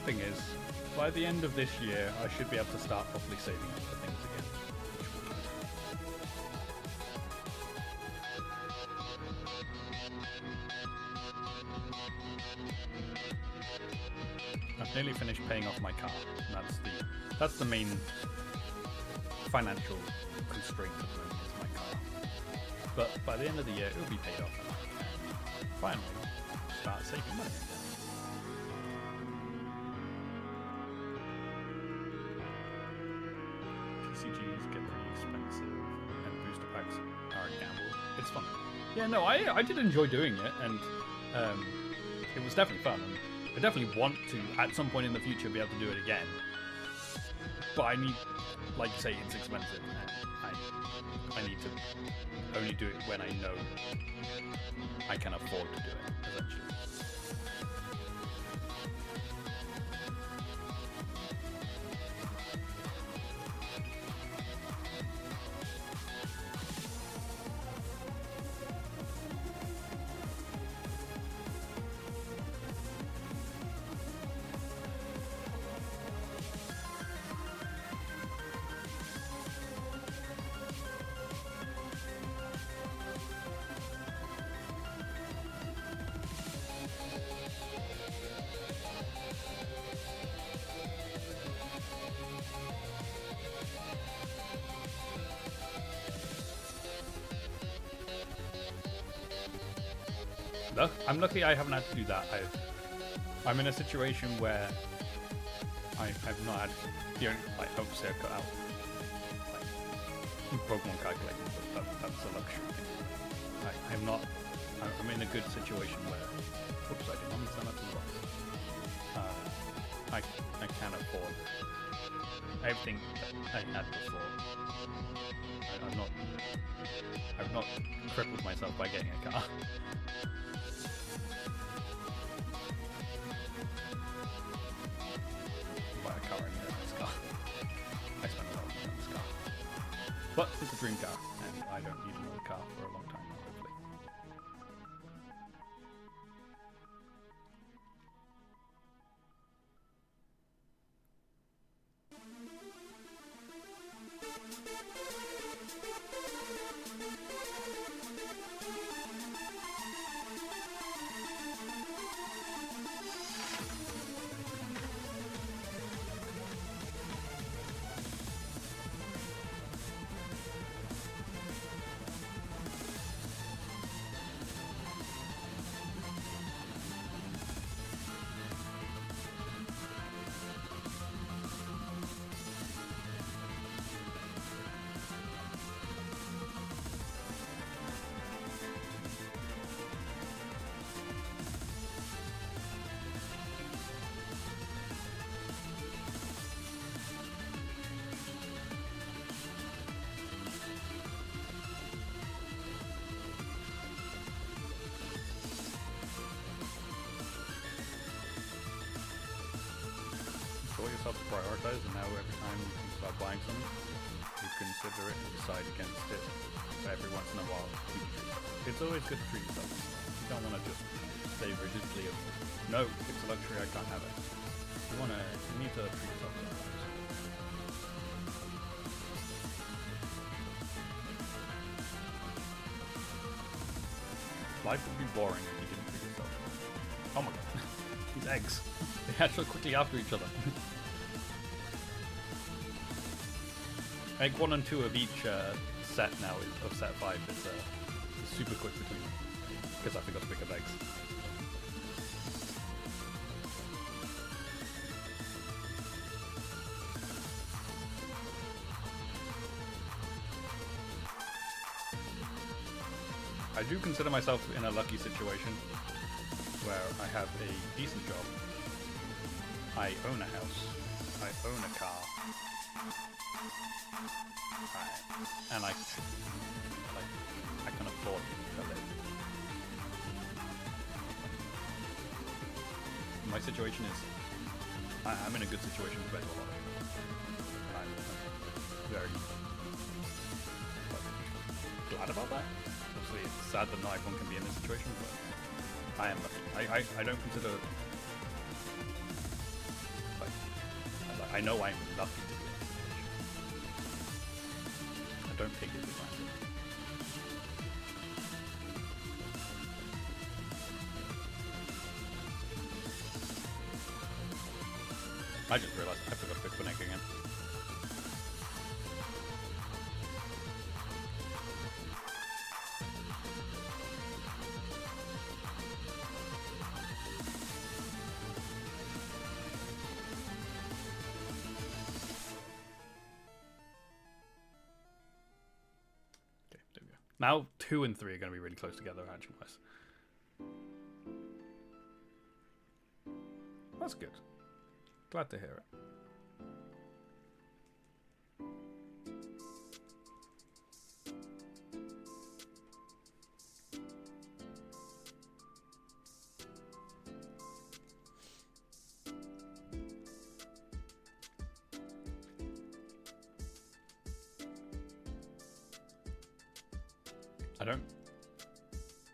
Thing is, by the end of this year, I should be able to start properly saving up for things again. I've nearly finished paying off my car, and that's the main financial constraint at the moment is my car. But by the end of the year, it'll be paid off, and finally start saving money. CGs get pretty expensive, and booster packs are a gamble. It's fun. Yeah, no, I did enjoy doing it, and it was definitely fun. And I definitely want to, at some point in the future, be able to do it again. But I need, like you say, it's expensive, and I need to only do it when I know I can afford to do it, essentially. I'm lucky I haven't had to do that. I'm in a situation where I've not had the only, like, obviously I cut out like Pokemon calculating, but that's a luxury thing. I'm in a good situation where, oops, I didn't understand that to the box. I can afford everything that I had before. I've not crippled myself by getting a car. But it's a dream car, and I don't need another car for a long time now, hopefully. yourself to prioritize, and now every time you think about buying something, you consider it and decide against it. But every once in a while, you treat yourself. It's always good to treat yourself. You don't want to just stay rigidly of, no, it's a luxury, I can't have it. You need to treat yourself sometimes. Life would be boring if you didn't treat yourself. Oh my god. These eggs. They hatch so quickly after each other. Egg 1 and 2 of each set now, of set 5, is super quick between them. Because I forgot to pick up eggs. I do consider myself in a lucky situation where I have a decent job, I own a house, I own a car, and I can afford to live. My situation is, I'm in a good situation compared to a lot of people, and I'm very glad about that. Obviously, it's sad that not everyone can be in this situation, but I am lucky. I don't consider, like, I know I'm lucky to be in this situation. I don't take it for granted. I just realized I forgot to pick one egg again. Now 2 and 3 are going to be really close together, action-wise. That's good. Glad to hear it.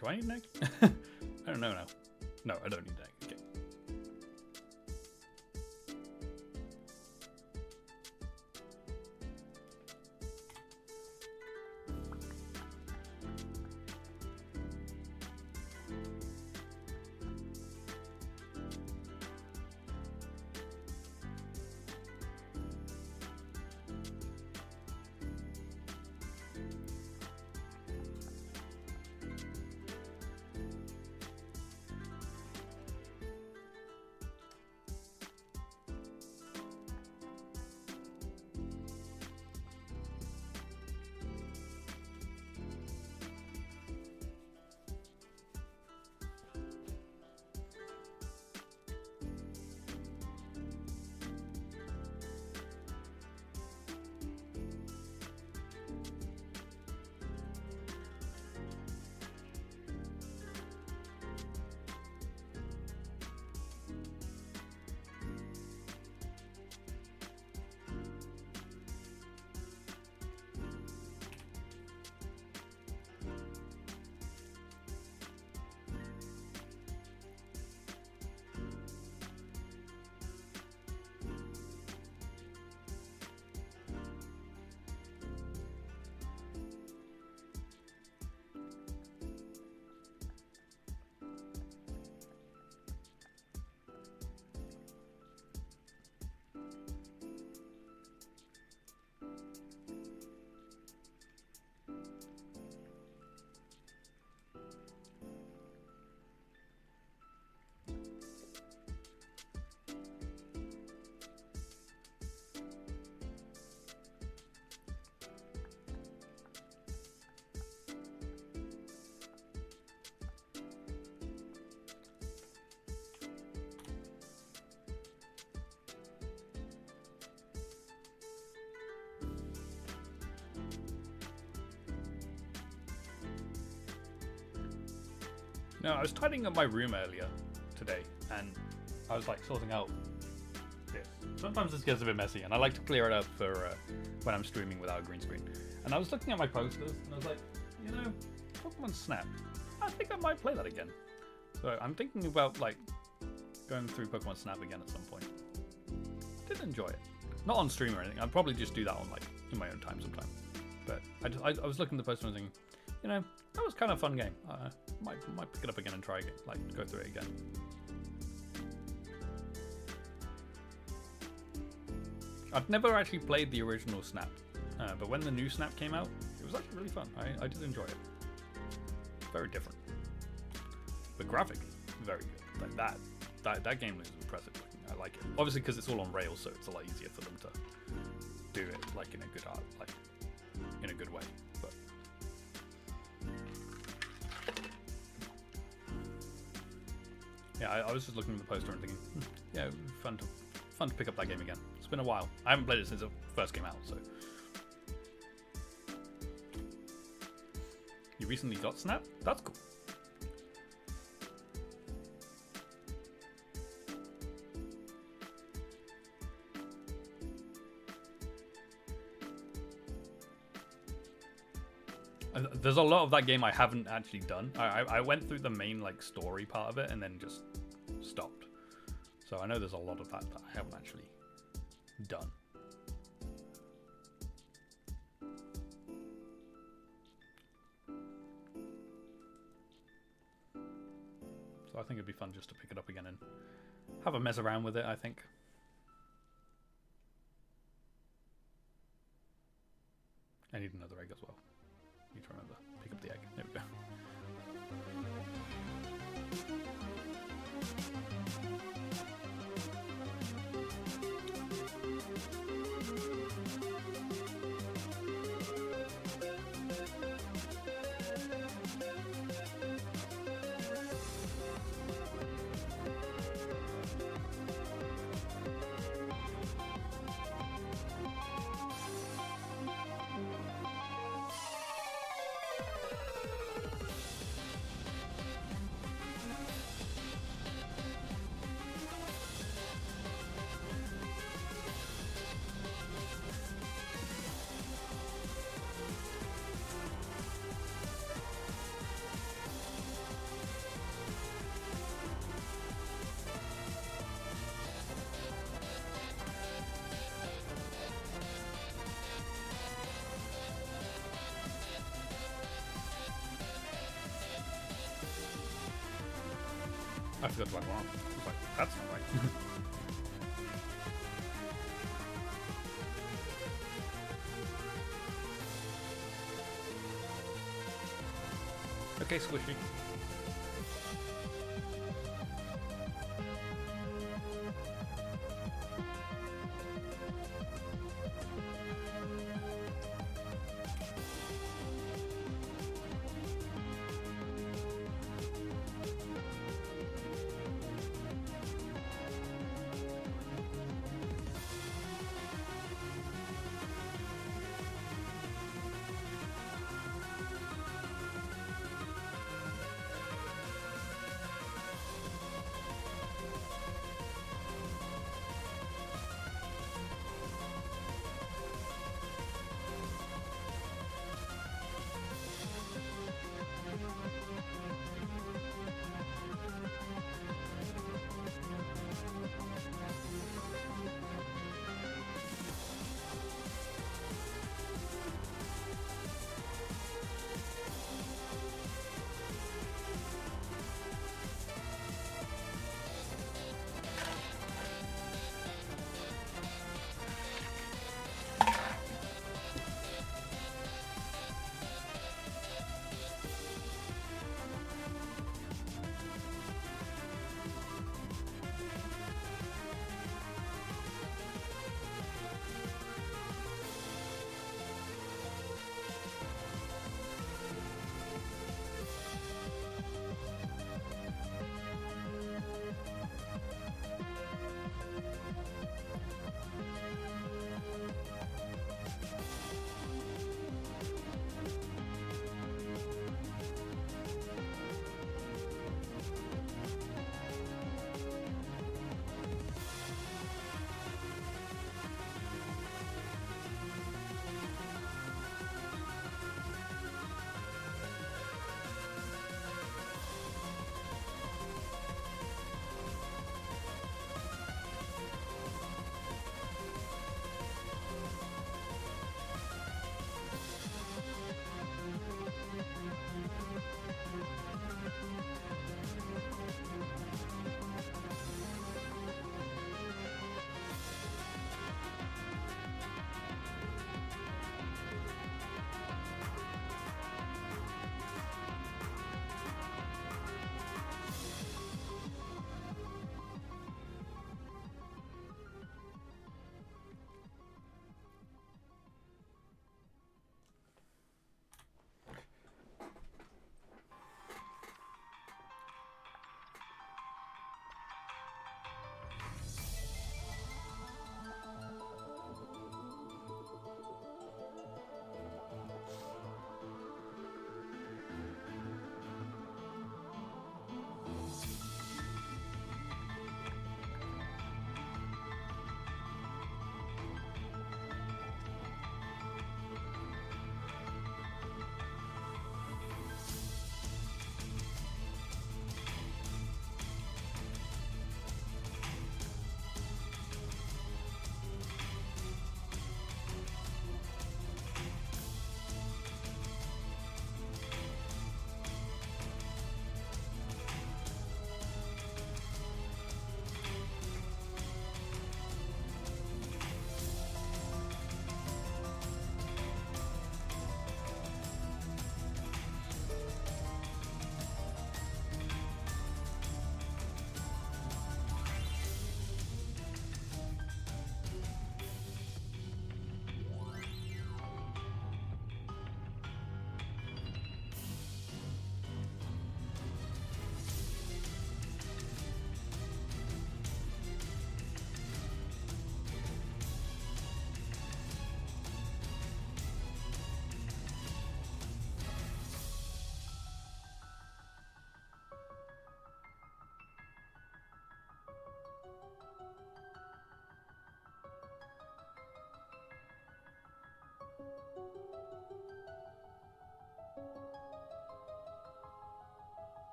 Do I need an egg? I don't know now. No, I don't need an egg. Okay. No, I was tidying up my room earlier today, and I was like sorting out Yeah. Sometimes this gets a bit messy, and I like to clear it up for when I'm streaming without a green screen. And I was looking at my posters, and I was like, you know, Pokemon Snap. I think I might play that again. So I'm thinking about like going through Pokemon Snap again at some point. Did enjoy it. Not on stream or anything. I'd probably just do that on like in my own time sometime. But I was looking at the poster and thinking, you know, that was kind of a fun game. Might pick it up again and try again, like go through it again. I've never actually played the original Snap, but when the new Snap came out, it was actually really fun. I did enjoy it. Very different, but graphically very good. Like that game is impressive. I like it. Obviously, because it's all on Rails, so it's a lot easier for them to do it like in a good art, like in a good way. But yeah, I was just looking at the poster and thinking, yeah, it would be fun to pick up that game again. It's been a while. I haven't played it since it first came out, so. You recently got Snap? That's cool. There's a lot of that game I haven't actually done. I went through the main like story part of it and then just stopped. So I know there's a lot of that I haven't actually done. So I think it'd be fun just to pick it up again and have a mess around with it, I think. I need another egg as well. Need to remember. Pick up the egg. There we go. I forgot to like one. I was like, that's not right. Okay, Squishy.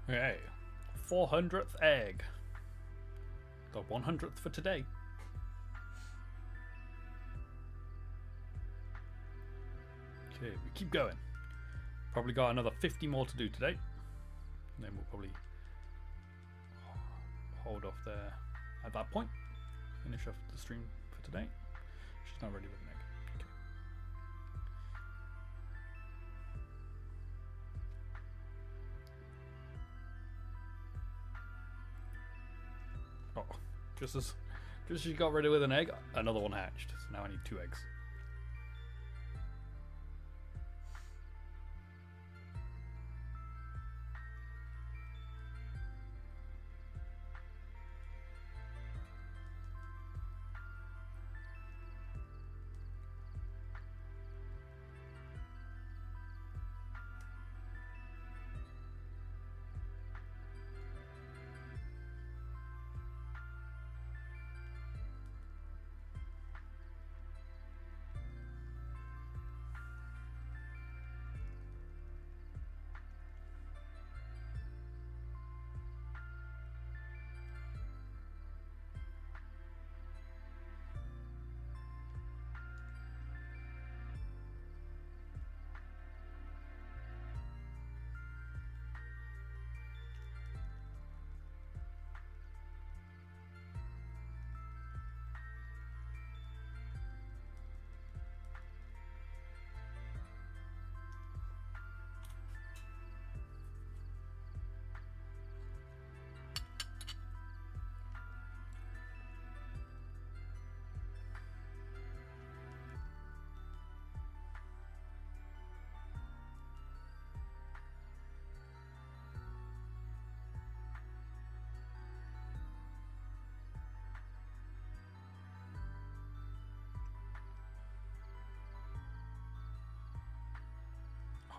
Okay, 400th egg. The 100th for today. Okay, we keep going. Probably got another 50 more to do today. And then we'll probably hold off there at that point. Finish off the stream for today. She's not ready with an egg. Okay. Oh, just as she got ready with an egg, another one hatched. So now I need 2 eggs.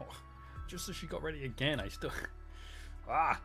Oh, just as she got ready again, I still... ah!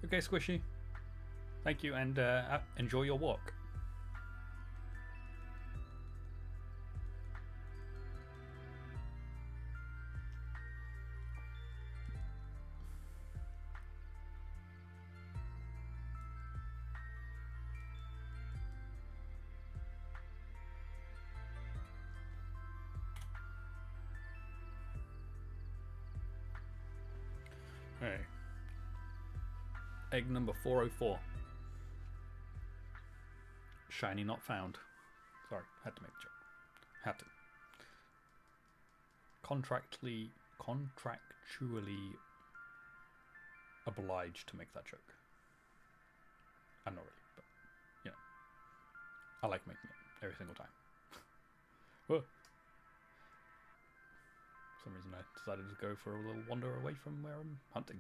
Okay, Squishy. Thank you, and enjoy your walk. Hey. Egg number 404. Shiny not found. Sorry, had to make a joke. Had to. Contractually obliged to make that joke. I'm not really, but you know, I like making it every single time. Whoa. For some reason I decided to go for a little wander away from where I'm hunting.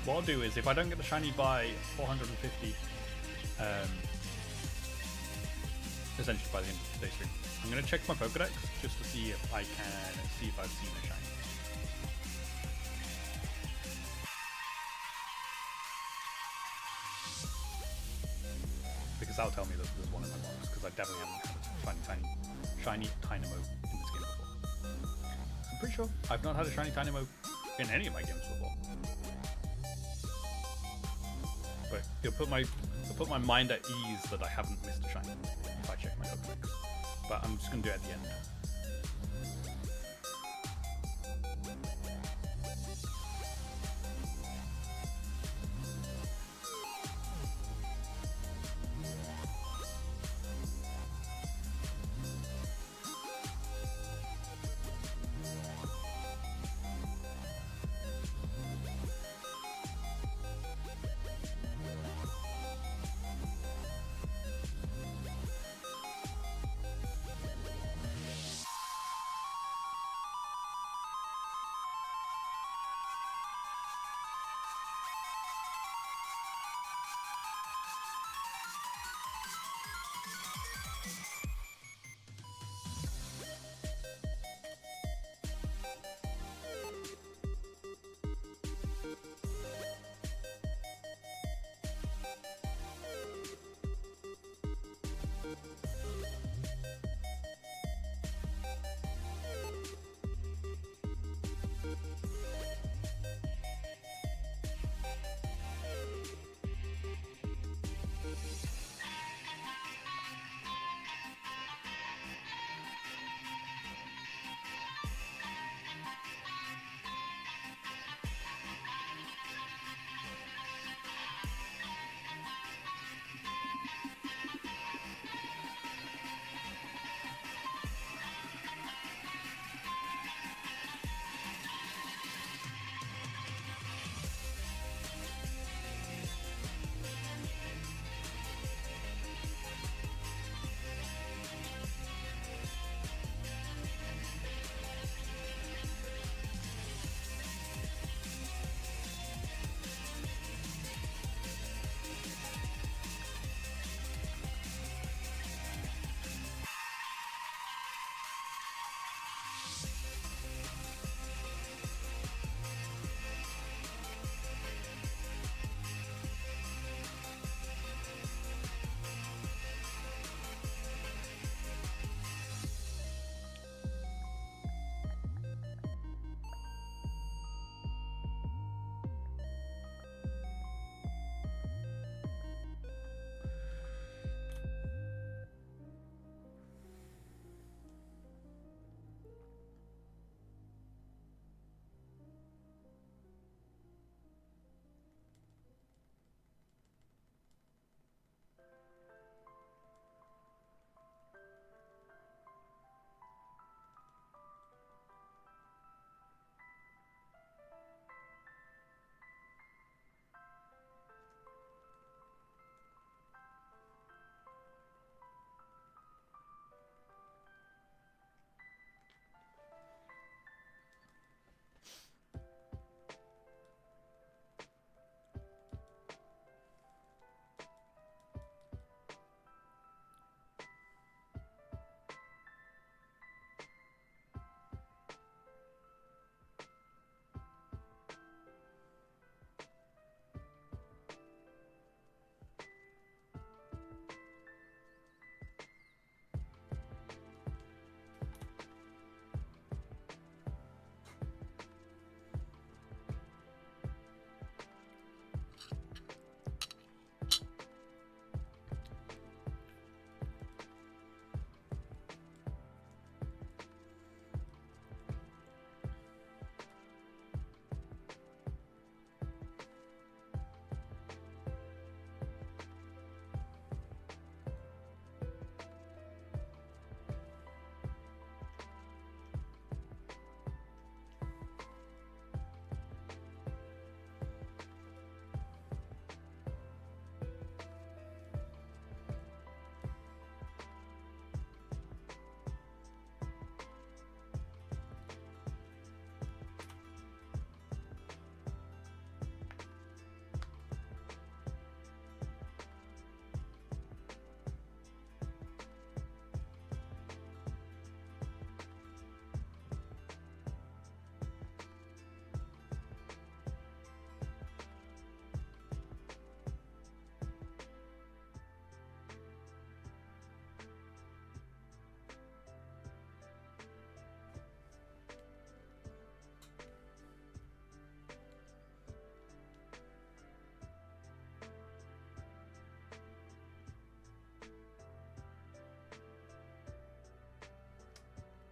What I'll do is, if I don't get the shiny by 450, essentially by the end of today's stream. I'm going to check my Pokedex just to see if I can see if I've seen a shiny. Because that'll tell me that there's one in my box, because I definitely haven't had a shiny Tynamo in this game before. I'm pretty sure I've not had a shiny Tynamo in any of my games before. But it'll put my mind at ease that I haven't missed a shiny if I check my Pokedex. But I'm just going to do it at the end.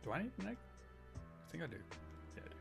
Do I need an egg? I think I do. Yeah, I do.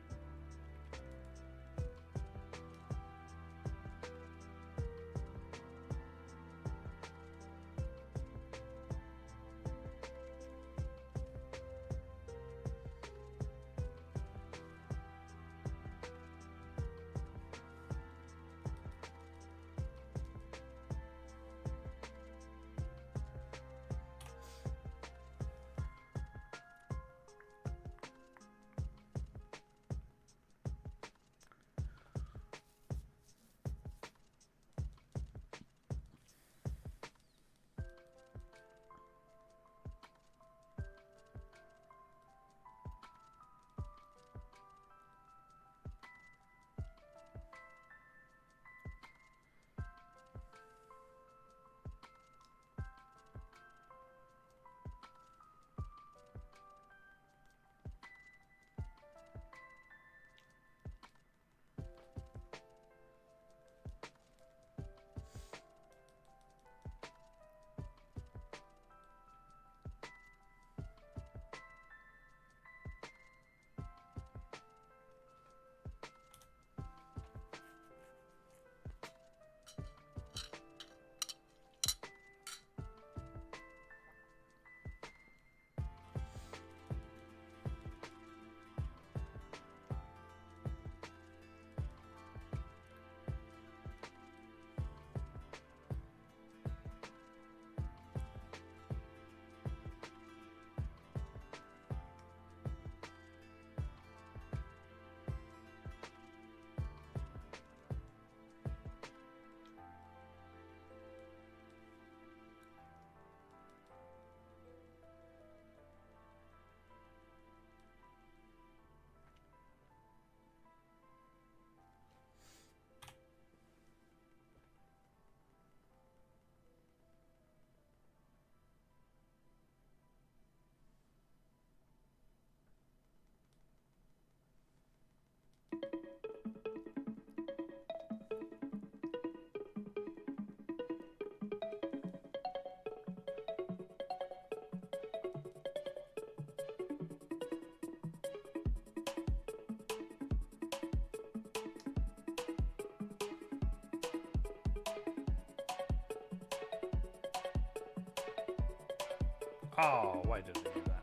Oh, why did I do that?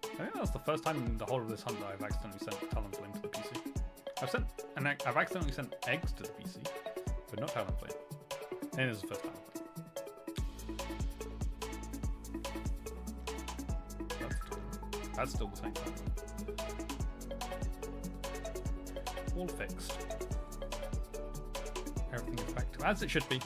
I think that's the first time in the whole of this hunt that I've accidentally sent Talonflame to the PC. I've accidentally sent eggs to the PC, but not Talonflame. And this is the first time. That's still the same time. All fixed. Everything is back to as it should be.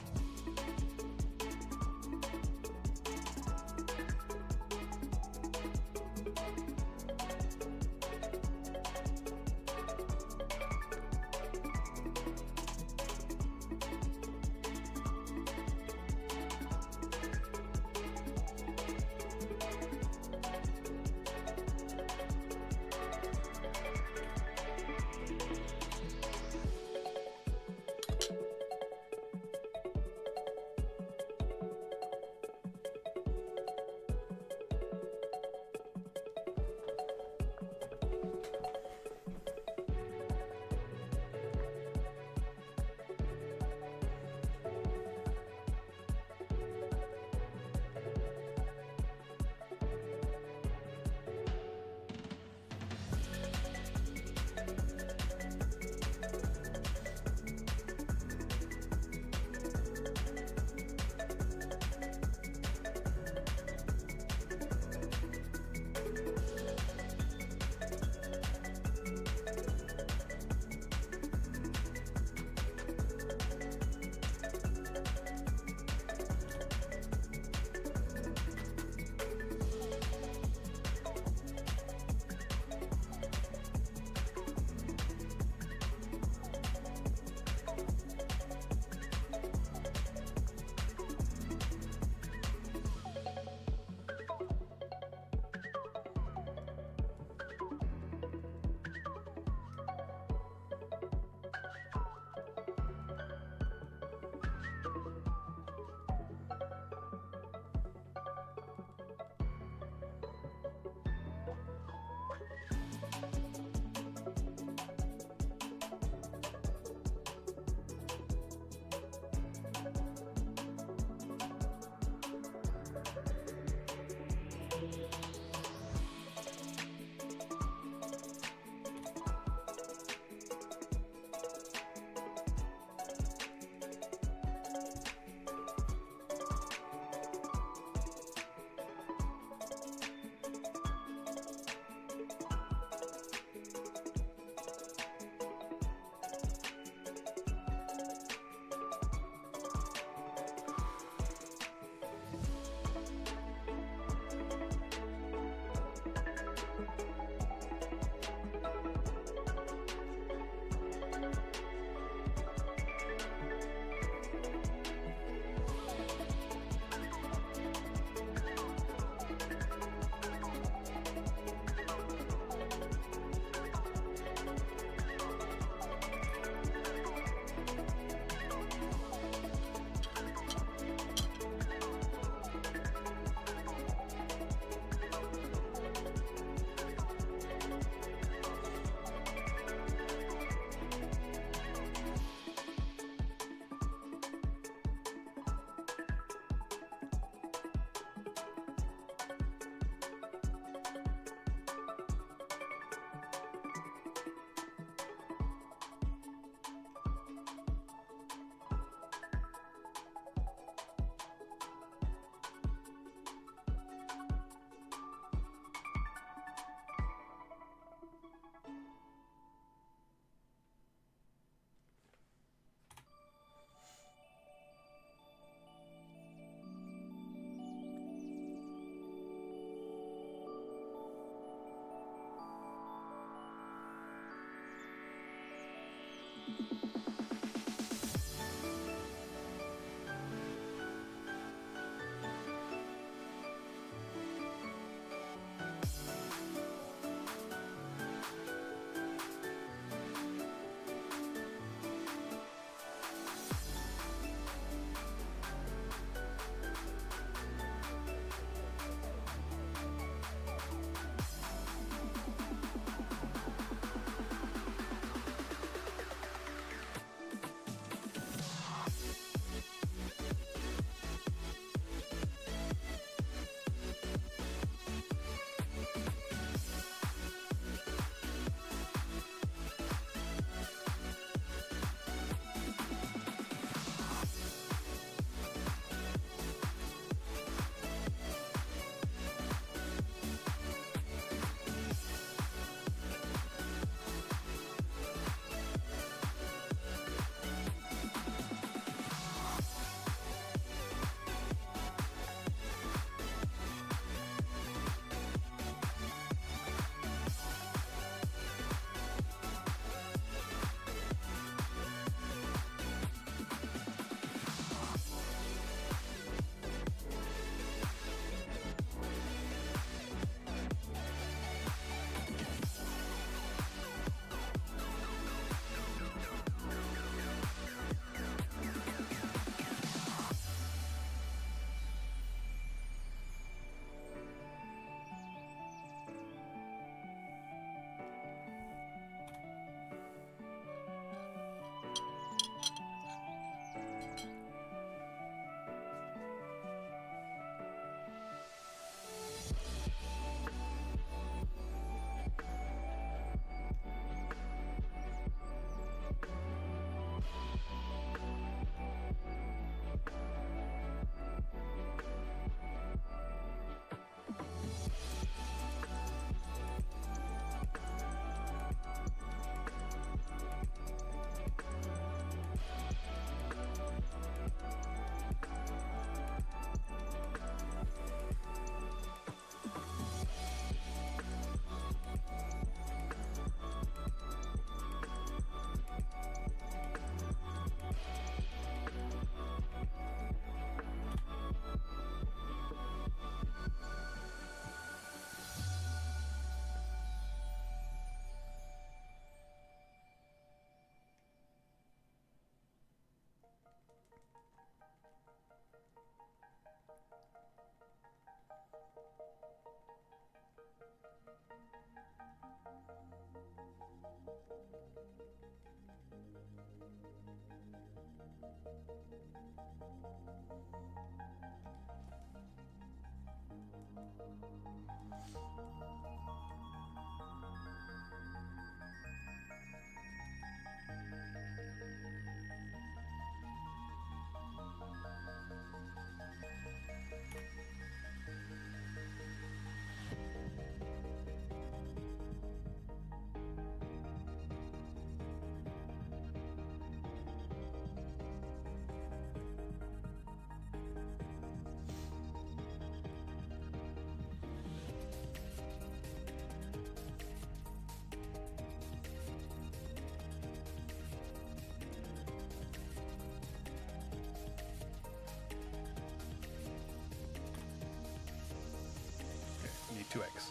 Okay, need 2 eggs.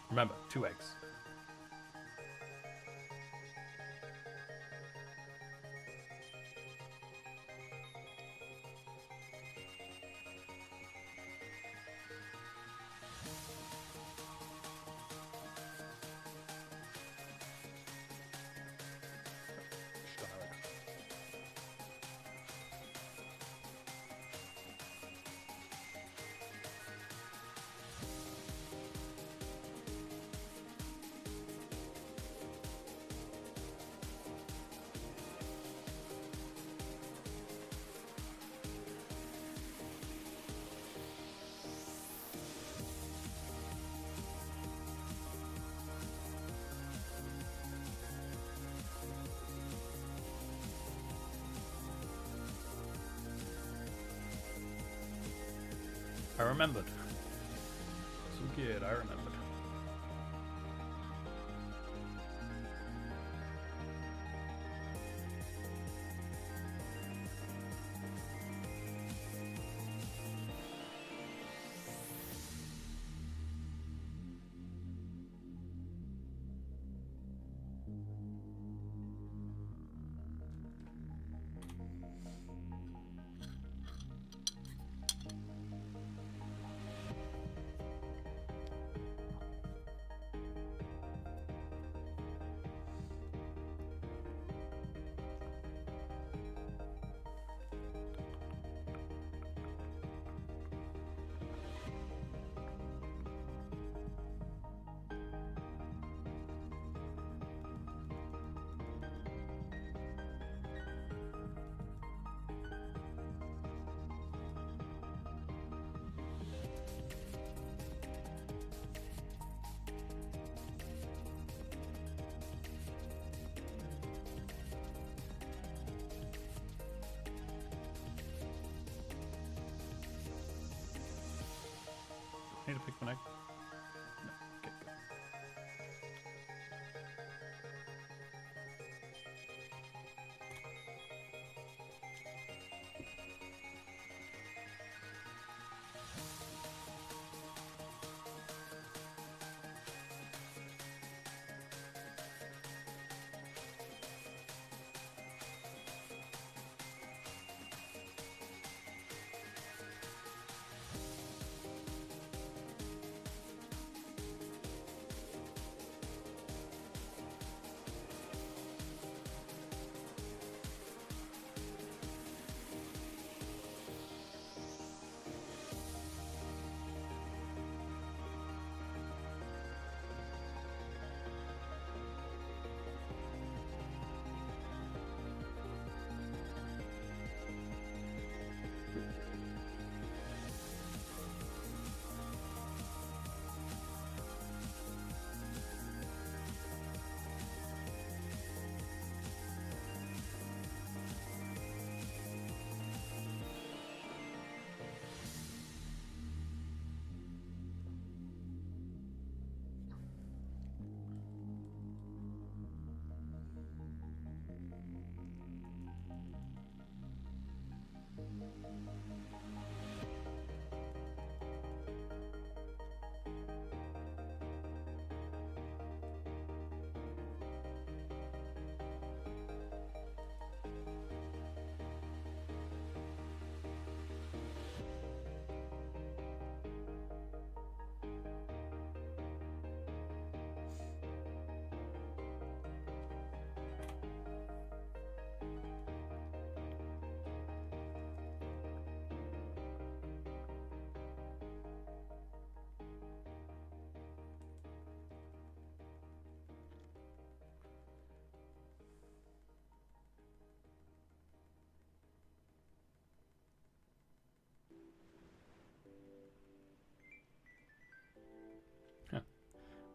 Remember, 2 eggs. I remembered. So good, I remembered. Need to pick one egg? No. Okay, good.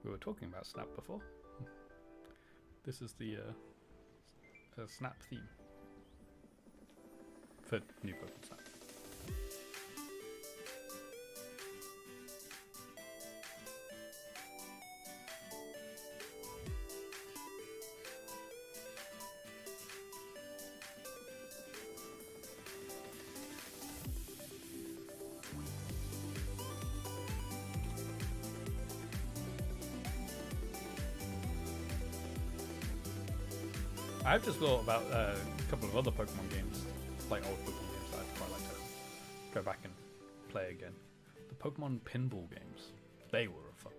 We were talking about Snap before. This is the Snap theme for New Pokemon Snap. I've just thought about a couple of other Pokemon games, like old Pokemon games that I'd quite like to go back and play again. The Pokemon pinball games, they were fun.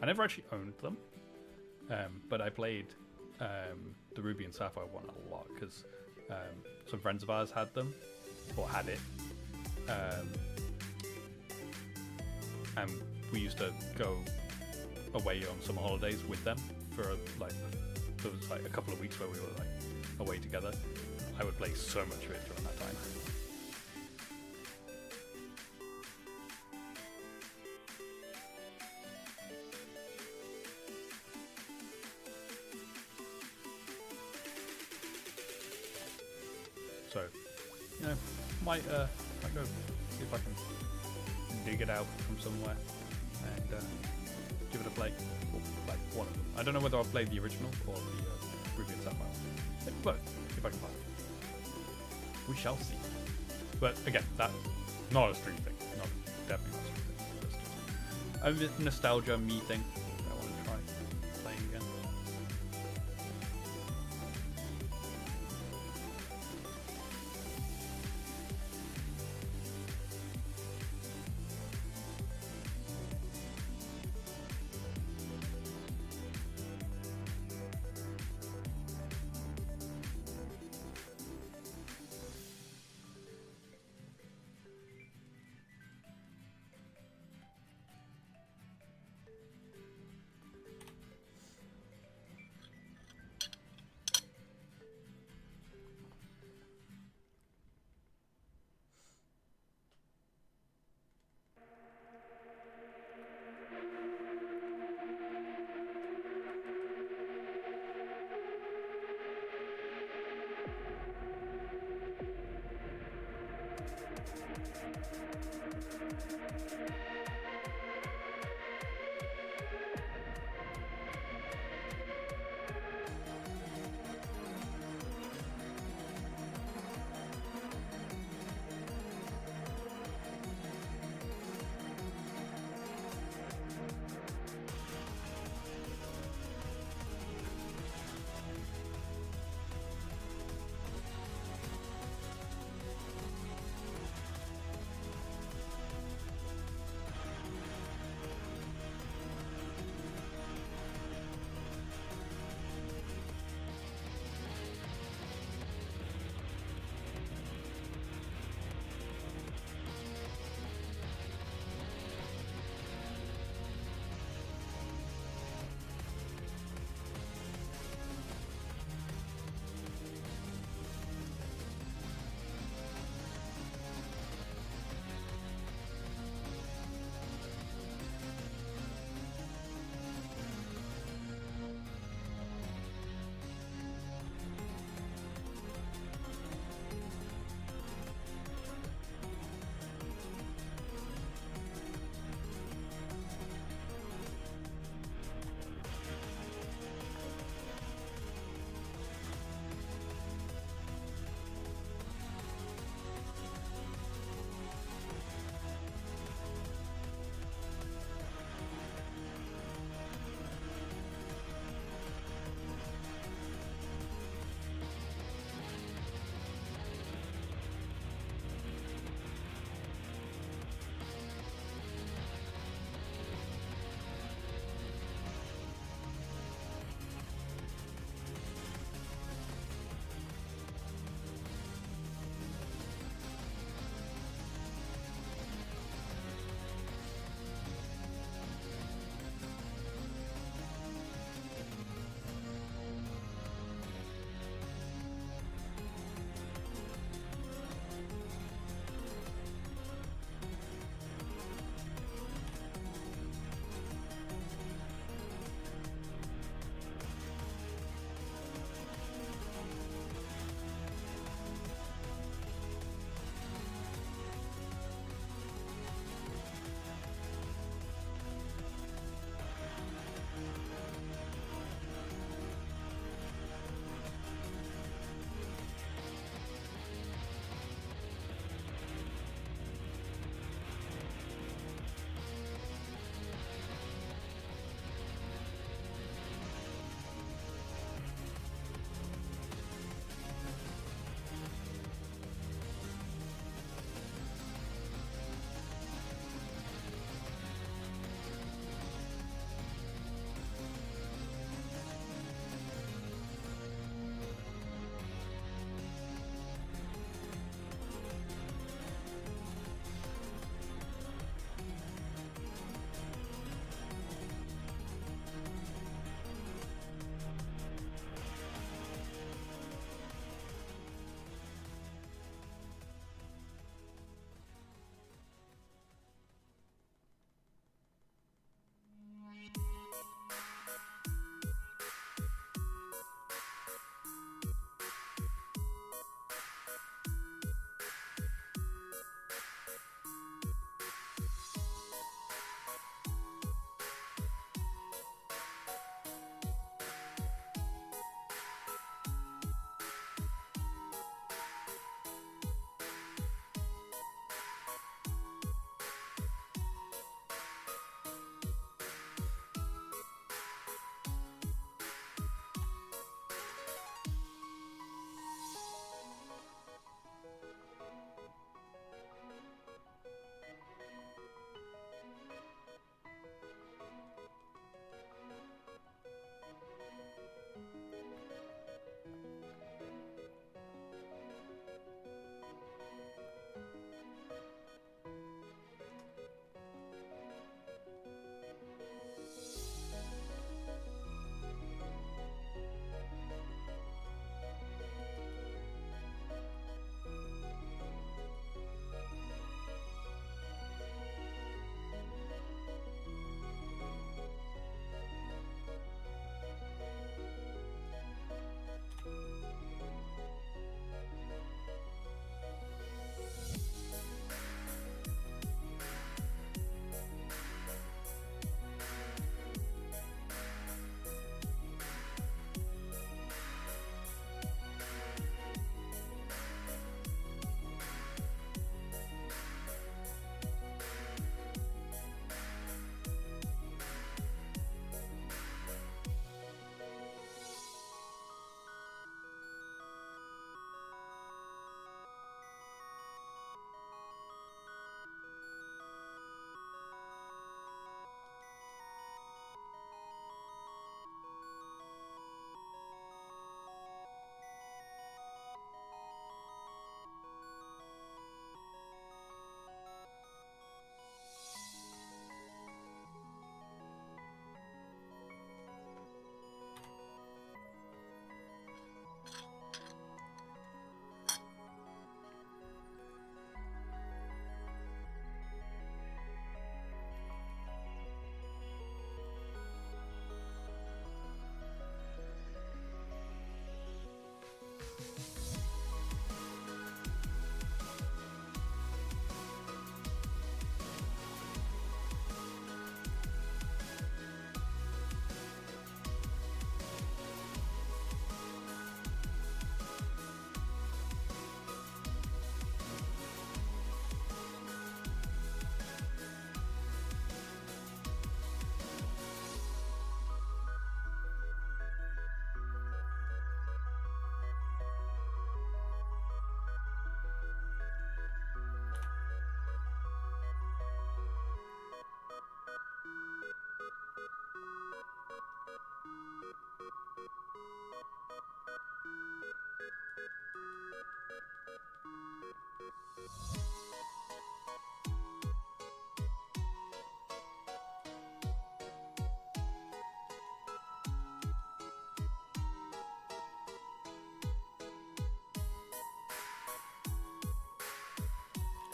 I never actually owned them, but I played the Ruby and Sapphire one a lot because some friends of ours had them, or had it, and we used to go away on summer holidays with them for there was like a couple of weeks where we were like away together. I would play so much of it during that time. So, you know, might go see if I can dig it out from somewhere and give it a play. Or, like one of them. I don't know whether I'll play the original or the Ruby and Sapphire. But if I can find it, we shall see. But again, that's not a stream thing. Definitely not a stream thing. A nostalgia me thing. I want to try playing again.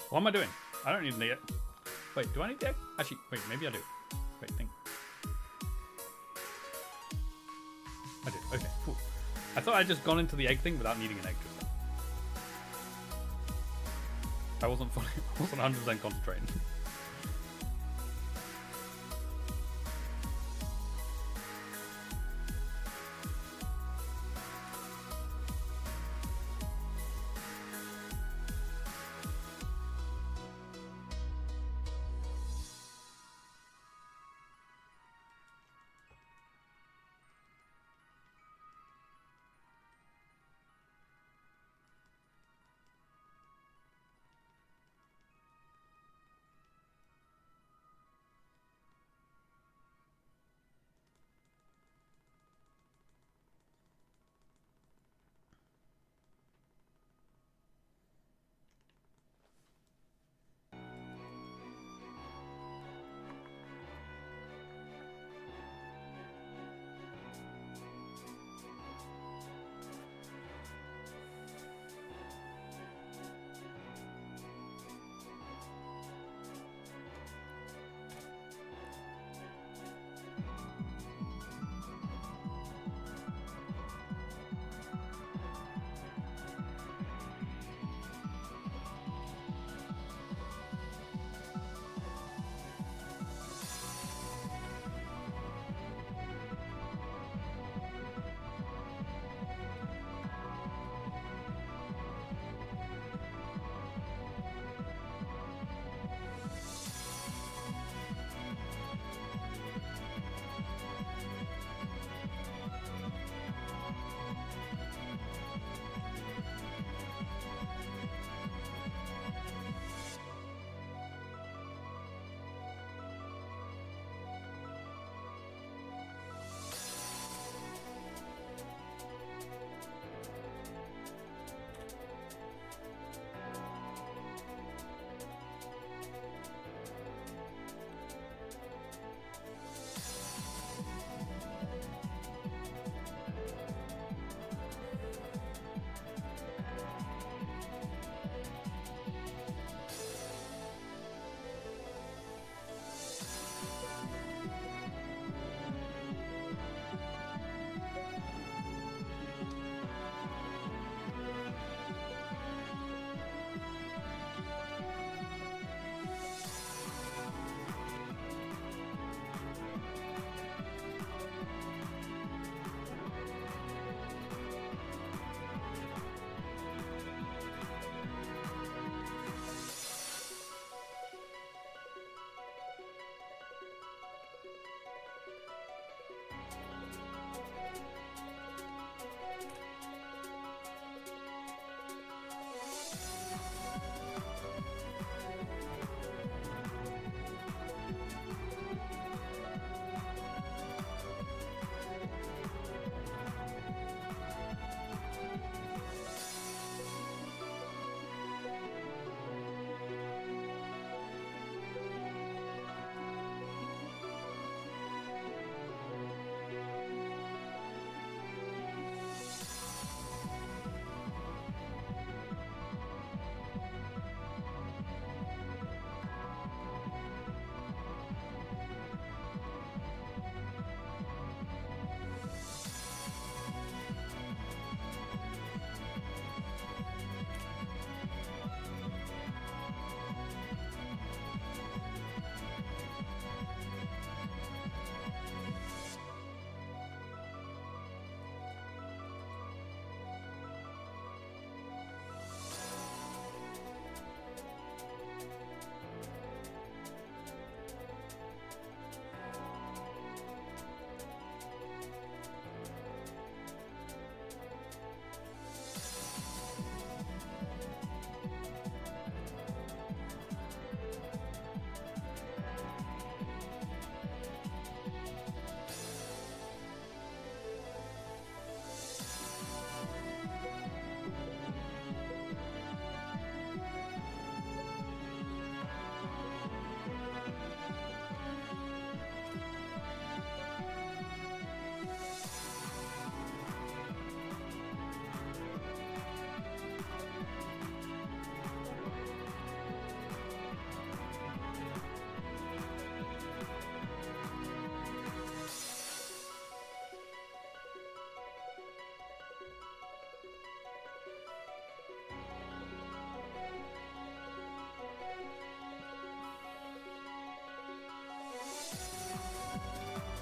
What am I doing? I don't need the egg. Wait, do I need the egg? Actually, wait, maybe I do. Wait, think. I did. Okay, cool. I thought I'd just gone into the egg thing without needing an egg just then. I wasn't 100% concentrating.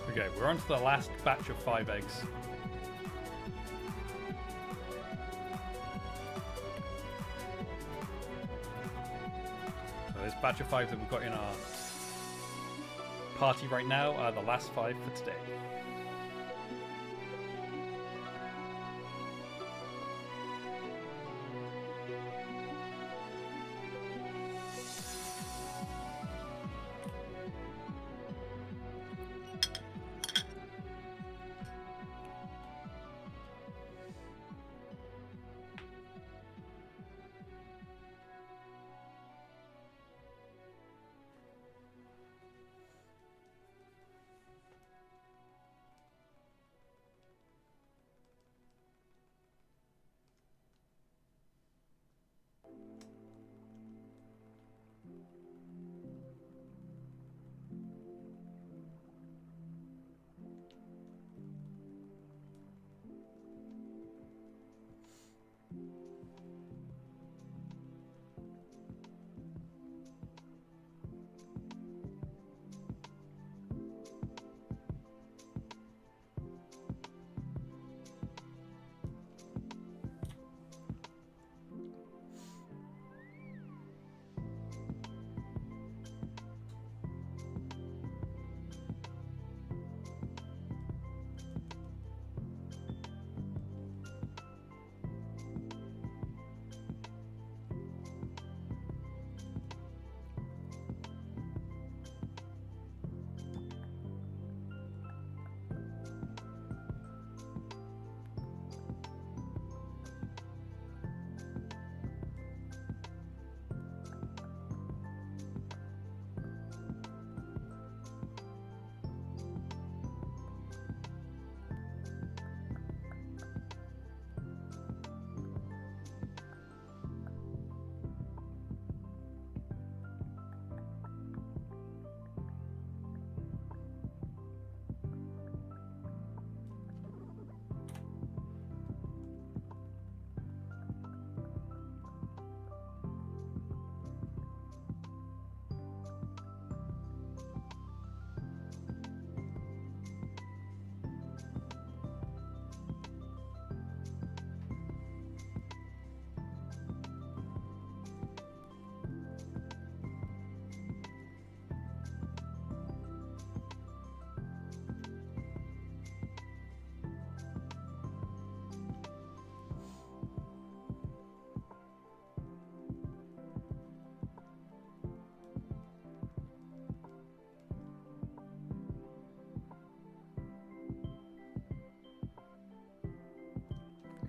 Okay, we're on to the last batch of 5 eggs. So this batch of 5 that we've got in our party right now are the last 5 for today.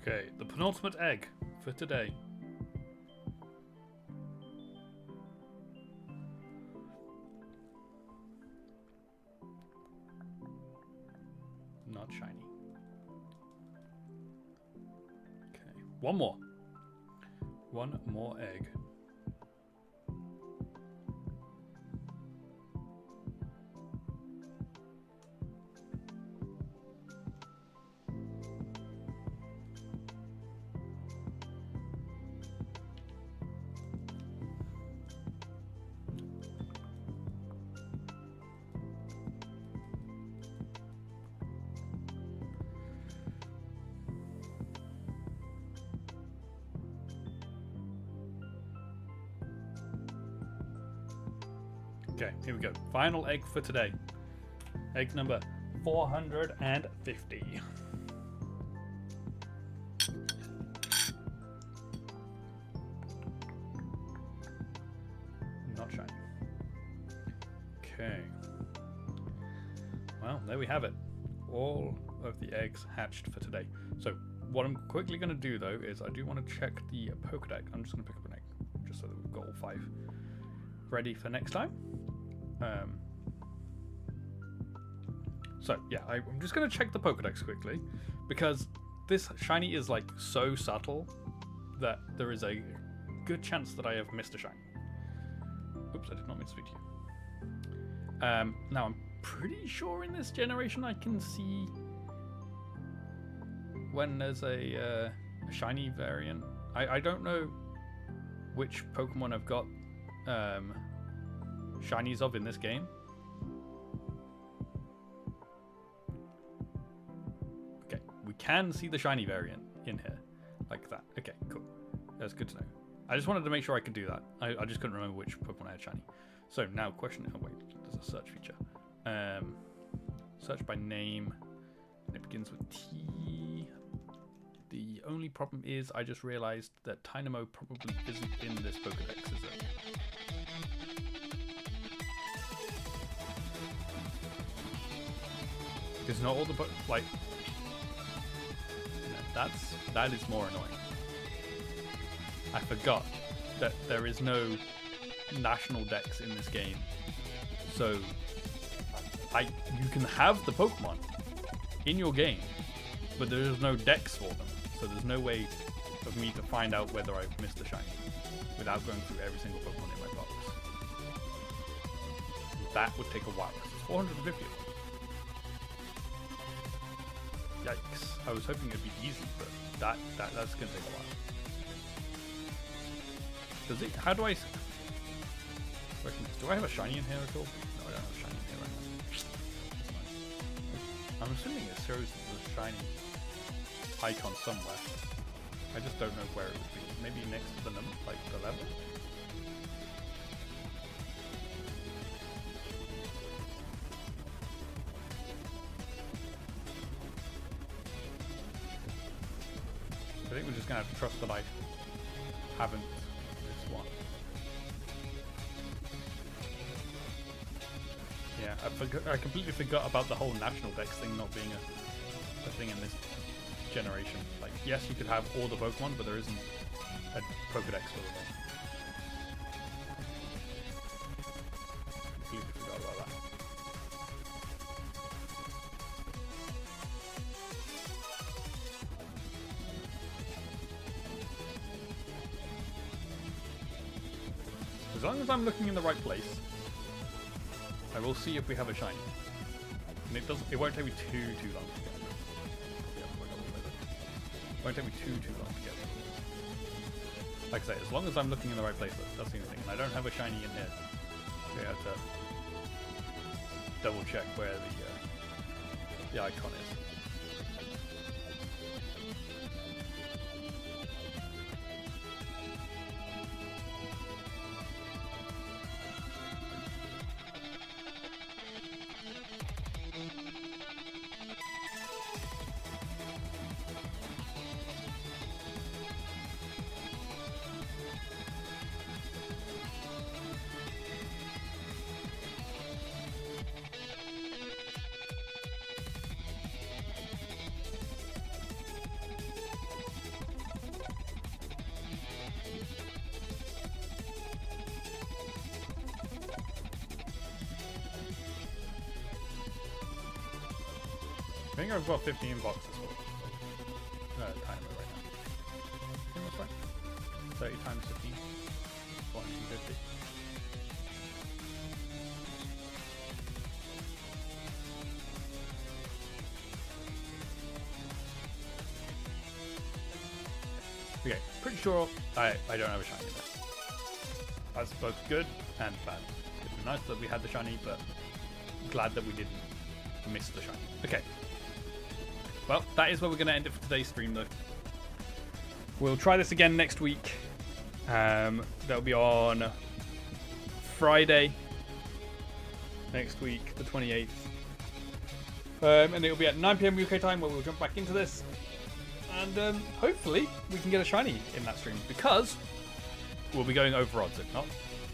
Okay, the penultimate egg for today. Not shiny. Okay, one more. One more egg. Okay, here we go. Final egg for today. Egg number 450. Not shiny. Okay. Well, there we have it. All of the eggs hatched for today. So what I'm quickly going to do though is I do want to check the Pokedex. I'm just going to pick up an egg just so that we've got all 5 ready for next time. So yeah, I'm just gonna check the Pokedex quickly because this shiny is like so subtle that there is a good chance that I have missed a shiny. Oops, I did not mean to speak to you. Now I'm pretty sure in this generation I can see when there's a shiny variant. I don't know which Pokemon I've got shinies of in this game. can see the shiny variant in here, like that. Okay, cool. That's good to know. I just wanted to make sure I could do that. I just couldn't remember which Pokemon I had shiny. So now question. Oh wait, there's a search feature. Search by name. It begins with T. The only problem is I just realized that Tynamo probably isn't in this Pokedex, is it? Because not all the like. That is more annoying. I forgot that there is no national dex in this game, so you can have the Pokemon in your game, but there is no dex for them. So there's no way of me to find out whether I've missed a shiny without going through every single Pokemon in my box. That would take a while because it's 450. Yikes! I was hoping it'd be easy, but that's gonna take a while. Does it? How do I? Do I have a shiny in here at all? No, I don't have a shiny in here right now. That's nice. I'm assuming it shows the shiny icon somewhere. I just don't know where it would be. Maybe next to the number, like the level. I think we're just gonna have to trust that I haven't this one. Yeah, I completely forgot about the whole national dex thing not being a thing in this generation. Like, yes, you could have all the Pokemon, but there isn't a Pokedex for them all. Completely forgot about that. As long as I'm looking in the right place, I will see if we have a shiny. And it won't take me too long to get. It won't take me too long to get. Like I say, as long as I'm looking in the right place, that's the only thing. And I don't have a shiny in here. So I have to double check where the icon is. I think I've got 15 boxes full. Timer right now. I think that's right. 30 times 15. 450. Okay, pretty sure I don't have a shiny in this. That's both good and bad. It'd be nice that we had the shiny, but glad that we didn't miss the shiny. Okay. Well, that is where we're going to end it for today's stream, though. We'll try this again next week. That'll be on Friday next week, the 28th. And it'll be at 9 PM UK time where we'll jump back into this. And hopefully we can get a shiny in that stream, because we'll be going over odds, if not.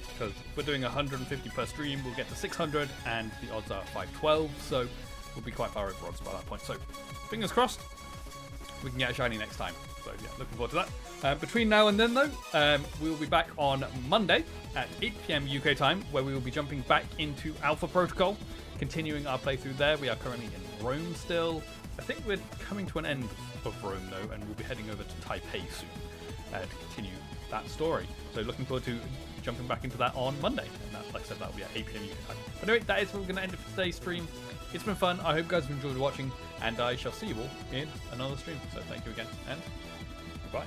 Because if we're doing 150 per stream, we'll get to 600, and the odds are 512, so we'll be quite far over odds by that point. So fingers crossed we can get a shiny next time. So yeah, looking forward to that. Between now and then, though, we will be back on Monday at 8 PM UK time, where we will be jumping back into Alpha Protocol, continuing our playthrough there. We are currently in Rome still. I think we're coming to an end of Rome, though, and we'll be heading over to Taipei soon to continue that story. So looking forward to jumping back into that on Monday. And that, like I said, that will be at 8 PM UK time. But anyway, that is where we're going to end it for today's stream. It's been fun. I hope you guys have enjoyed watching, and I shall see you all in another stream. So thank you again, and goodbye.